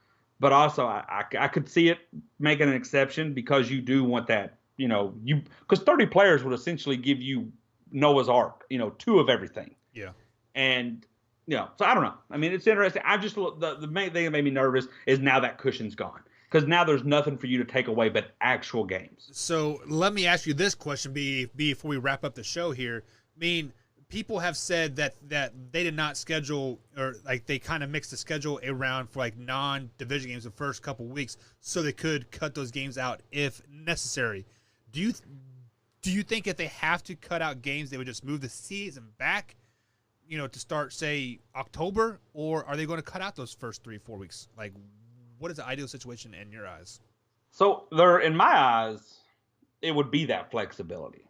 D: but also I could see it making an exception because you do want that, because 30 players would essentially give you Noah's Ark, 2 of everything.
C: Yeah.
D: And, so I don't know. I mean, it's interesting. The main thing that made me nervous is now that cushion's gone. because now there's nothing for you to take away but actual games.
C: So let me ask you this question before we wrap up the show here. I mean, people have said that they did not schedule, or like they kind of mixed the schedule around for like non-division games the first couple weeks so they could cut those games out if necessary. Do you think if they have to cut out games, they would just move the season back, to start, say, October? Or are they going to cut out those first 3-4 weeks? Like, what is the ideal situation in your eyes?
D: So in my eyes, it would be that flexibility.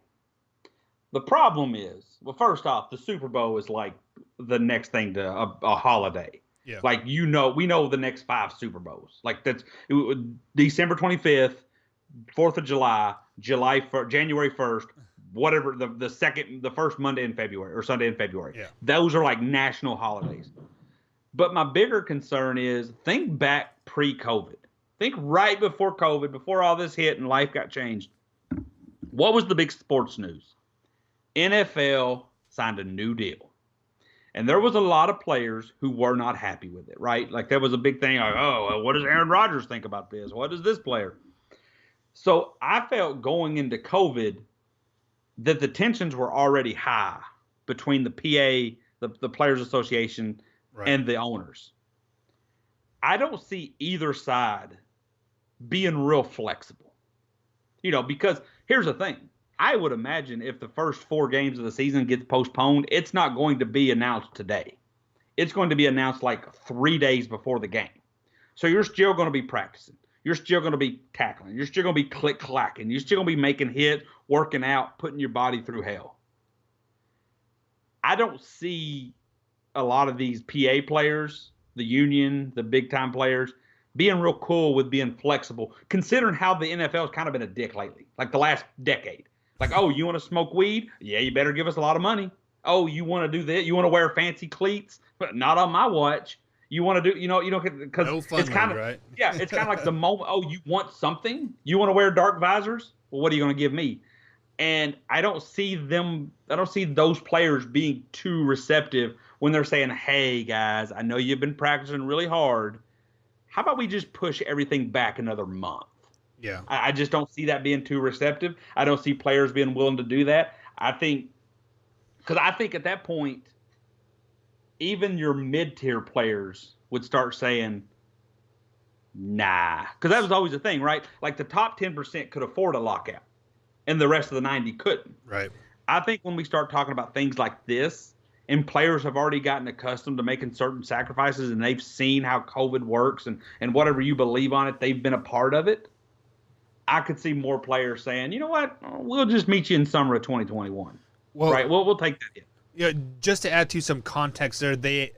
D: The problem is, well, first off, the Super Bowl is like the next thing to a holiday.
C: Yeah.
D: Like, we know the next 5 Super Bowls. Like December 25th, 4th of July, January 1st, whatever, the first Monday in February or Sunday in February.
C: Yeah.
D: Those are like national holidays. But my bigger concern is, think back pre-COVID. Think right before COVID, before all this hit and life got changed. What was the big sports news? NFL signed a new deal. And there was a lot of players who were not happy with it, right? Like, there was a big thing like, oh, what does Aaron Rodgers think about this? What does this player? So I felt going into COVID that the tensions were already high between the PA, the Players Association,
C: right,
D: and the owners. I don't see either side being real flexible. Because here's the thing. I would imagine if the first 4 games of the season gets postponed, it's not going to be announced today. It's going to be announced like 3 days before the game. So you're still going to be practicing. You're still going to be tackling. You're still going to be click-clacking. You're still going to be making hits, working out, putting your body through hell. I don't see a lot of these PA players, the union, the big-time players, being real cool with being flexible, considering how the NFL has kind of been a dick lately, like the last decade. Like, oh, you want to smoke weed? Yeah, you better give us a lot of money. Oh, you want to do that? You want to wear fancy cleats? But not on my watch. You want to do, because
C: no fun
D: it's kind of,
C: right?
D: Yeah, it's kind of like the moment. Oh, you want something? You want to wear dark visors? Well, what are you going to give me? And I don't see those players being too receptive when they're saying, hey, guys, I know you've been practicing really hard. How about we just push everything back another month?
C: Yeah.
D: I just don't see that being too receptive. I don't see players being willing to do that. Because I think at that point, even your mid-tier players would start saying, nah. Because that was always the thing, right? Like, the top 10% could afford a lockout, and the rest of the 90 couldn't.
C: Right.
D: I think when we start talking about things like this, and players have already gotten accustomed to making certain sacrifices, and they've seen how COVID works, and whatever you believe on it, they've been a part of it. I could see more players saying, you know what, we'll just meet you in summer of 2021.
C: Well,
D: right? We'll take that hit.
C: Yeah, just to add to some context there, the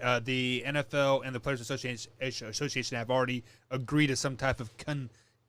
C: NFL and the Players Association have already agreed to some type of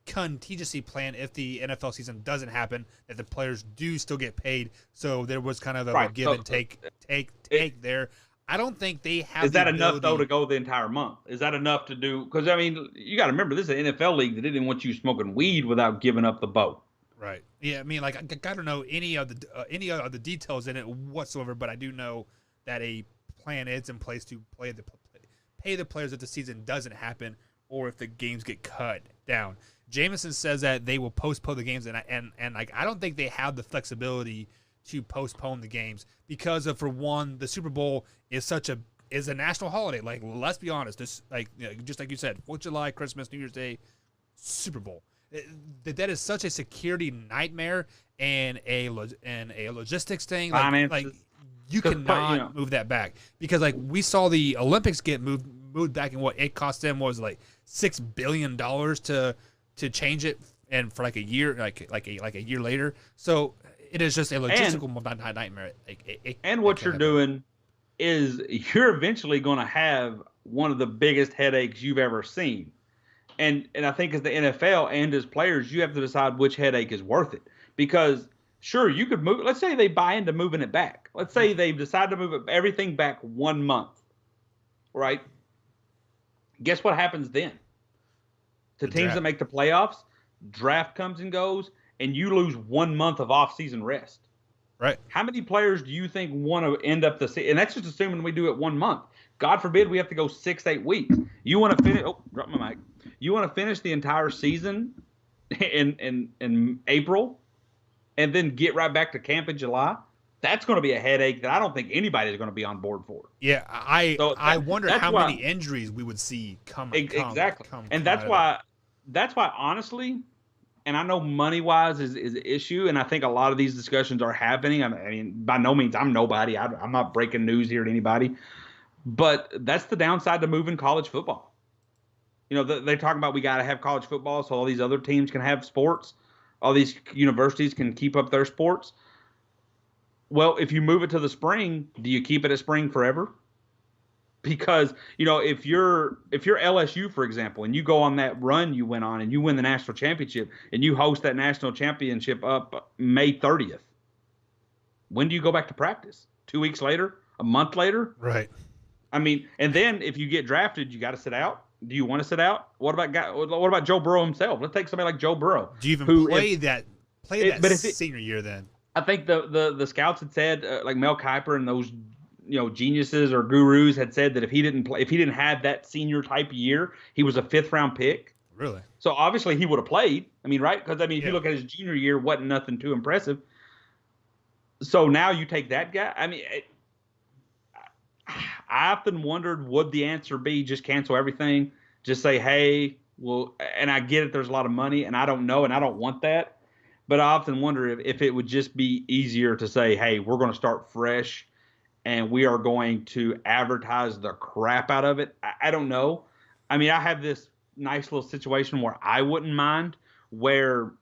C: contingency plan if the NFL season doesn't happen, that the players do still get paid. So there was kind of a give and take there. I don't think they have.
D: Is that enough though to go the entire month? Is that enough to do? Because I mean, you got to remember, this is an NFL league that didn't want you smoking weed without giving up the boat.
C: Right. Yeah. I mean, like, I don't know any of the details in it whatsoever, but I do know that a plan is in place to pay the players if the season doesn't happen or if the games get cut down. Jameson says that they will postpone the games, and like, I don't think they have the flexibility to postpone the games because of, for one, the Super Bowl is a national holiday. Like, let's be honest, this, like, just like you said, 4th of July, Christmas, New Year's Day, Super Bowl. That is such a security nightmare and a logistics thing. Like you cannot move that back, because like we saw the Olympics get moved back, and what it cost them was like $6 billion to change it, and for like a year, like a year later. So it is just a logistical nightmare.
D: And what you're doing is you're eventually going to have one of the biggest headaches you've ever seen. And I think as the NFL and as players, you have to decide which headache is worth it. Because, sure, you could move. Let's say they buy into moving it back. Let's say they decide to move everything back 1 month, right? Guess what happens then? To teams that make the playoffs, draft comes and goes, and you lose 1 month of off-season rest.
C: Right.
D: How many players do you think want to end up the season? And that's just assuming we do it 1 month. God forbid we have to go 6-8 weeks. You want to finish? Oh, drop my mic. You want to finish the entire season in April and then get right back to camp in July? That's going to be a headache that I don't think anybody is going to be on board for.
C: Yeah, I wonder how many injuries we would see come.
D: Exactly. And that's why honestly, and I know money-wise is an issue, and I think a lot of these discussions are happening. I mean, by no means I'm nobody. I'm not breaking news here to anybody. But that's the downside to moving college football. You know, they're talking about we got to have college football so all these other teams can have sports. All these universities can keep up their sports. Well, if you move it to the spring, do you keep it at spring forever? Because, you know, if you're LSU, for example, and you go on that run you went on and you win the national championship and you host that national championship up May 30th, when do you go back to practice? 2 weeks later? A month later?
C: Right.
D: I mean, and then if you get drafted, you got to sit out. Do you want to sit out? What about Joe Burrow himself? Let's take somebody like Joe Burrow.
C: Do you even play that senior year then?
D: I think the scouts had said, like Mel Kiper and those, you know, geniuses or gurus had said that if he didn't have that senior type of year, he was a 5th round pick.
C: Really? So
D: obviously he would have played. I mean, right? Because if you look at his junior year, wasn't nothing too impressive. So now you take that guy. I mean, I often wondered, would the answer be just cancel everything? Just say, hey, well, and I get it. There's a lot of money, and I don't know, and I don't want that. But I often wonder if it would just be easier to say, hey, we're going to start fresh and we are going to advertise the crap out of it. I don't know. I mean, I have this nice little situation where I wouldn't mind, where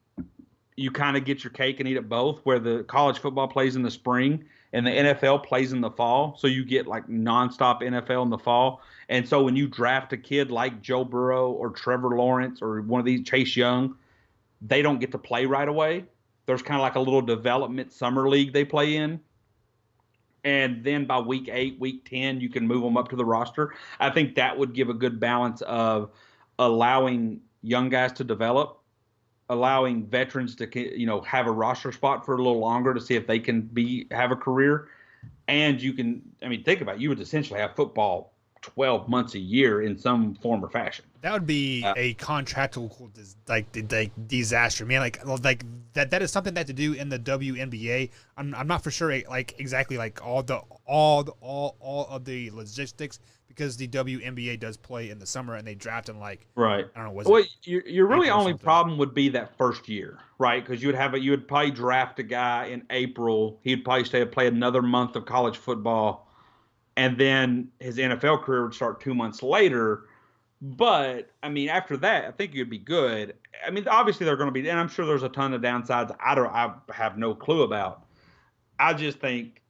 D: you kind of get your cake and eat it both, where the college football plays in the spring and the NFL plays in the fall. So you get like nonstop NFL in the fall. And so when you draft a kid like Joe Burrow or Trevor Lawrence or one of these, Chase Young, they don't get to play right away. There's kind of like a little development summer league they play in. And then by week 8, week 10, you can move them up to the roster. I think that would give a good balance of allowing young guys to develop, allowing veterans to, you know, have a roster spot for a little longer to see if they can have a career. And you can, I mean, think about it. You would essentially have football 12 months a year in some form or fashion.
C: That would be a contractual disaster, man. Like that is something that to do in the WNBA. I'm not for sure like exactly like all of the logistics, because the WNBA does play in the summer and they draft in like
D: right.
C: I don't know.
D: Well, your really only problem would be that first year, right? Because you would probably draft a guy in April. He'd probably play another month of college football, and then his NFL career would start 2 months later. But, I mean, after that, I think you'd be good. I mean, obviously they're going to be – and I'm sure there's a ton of downsides I have no clue about. I just think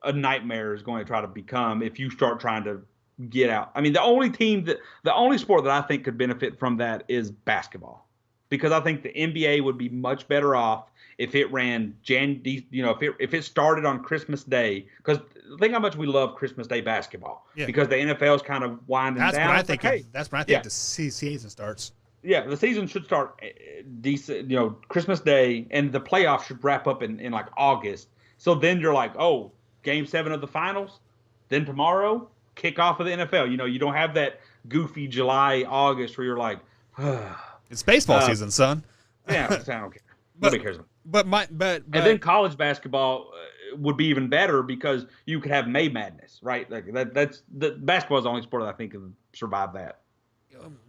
D: a nightmare is going to try to become if you start trying to get out. I mean, the only sport that I think could benefit from that is basketball, because I think the NBA would be much better off if it ran if it started on Christmas Day, because think how much we love Christmas Day basketball, because the NFL is kind of winding down.
C: That's when I think the season starts.
D: Yeah, the season should start decent, Christmas Day, and the playoffs should wrap up in like August. So then you're like, oh, Game 7 of the finals, then tomorrow kickoff of the NFL. You don't have that goofy July, August where you're like,
C: it's baseball season, son.
D: Yeah, I don't care. Nobody cares.
C: But
D: and then college basketball would be even better, because you could have May Madness, right? Like basketball is the only sport that I think can survive that.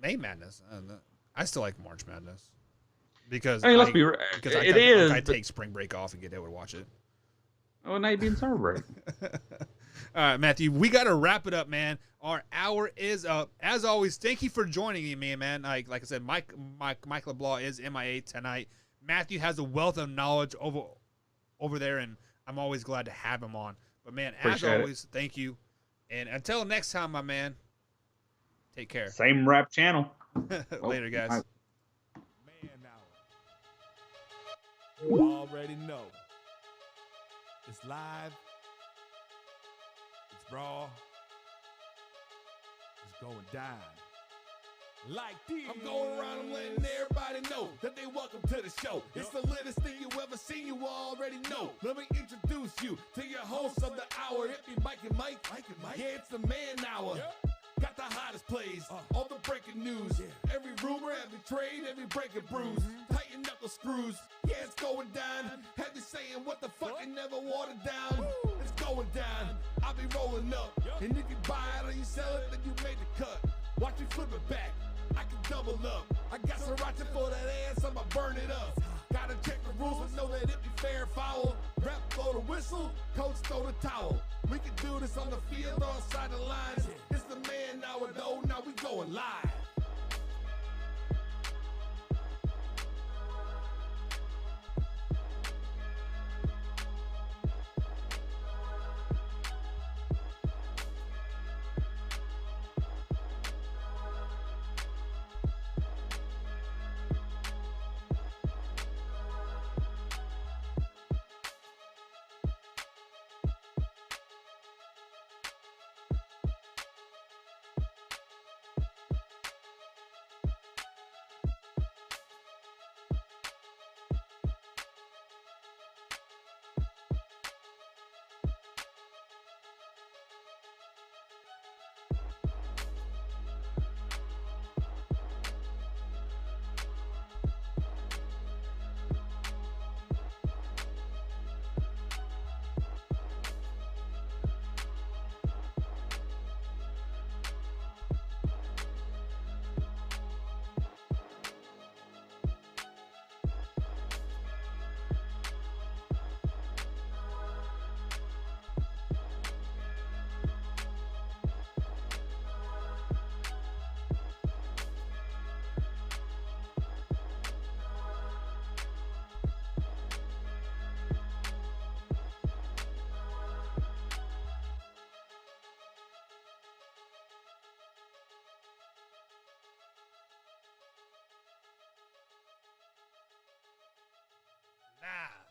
C: May Madness. I still like March Madness, because
D: let's be real.
C: I take spring break off and get able to watch it.
D: Oh, now you'd be in summer break.
C: All right, Matthew, we got to wrap it up, man. Our hour is up. As always, thank you for joining me, man. Like I said, Mike LeBlanc is MIA tonight. Matthew has a wealth of knowledge over there, and I'm always glad to have him on. But, man, as always, thank you. And until next time, my man, take care.
D: Same rap channel.
C: Later, guys.
B: Man hour. You already know. It's live. It's raw. It's going down. Like this. I'm going around and letting everybody know that they welcome to the show. It's the latest thing you ever seen, you already know. Let me introduce you to your host of the hour. It be Mike and Mike. Yeah, it's the man hour. Got the hottest plays, all the breaking news. Every rumor, every trade, every breaking bruise. Tighten knuckle screws, yeah, it's going down. Have you saying what the fuck and never watered down? It's going down, I'll be rolling up. And if you buy it or you sell it, then you made the cut. Watch me flip it back, I can double up. I got sriracha for that ass, I'ma burn it up. Gotta check the rules, but know that it be fair and foul. Rep blow the whistle, coach throw the towel. We can do this on the field or outside the lines. It's the man hour though, now we going live.
C: Nah.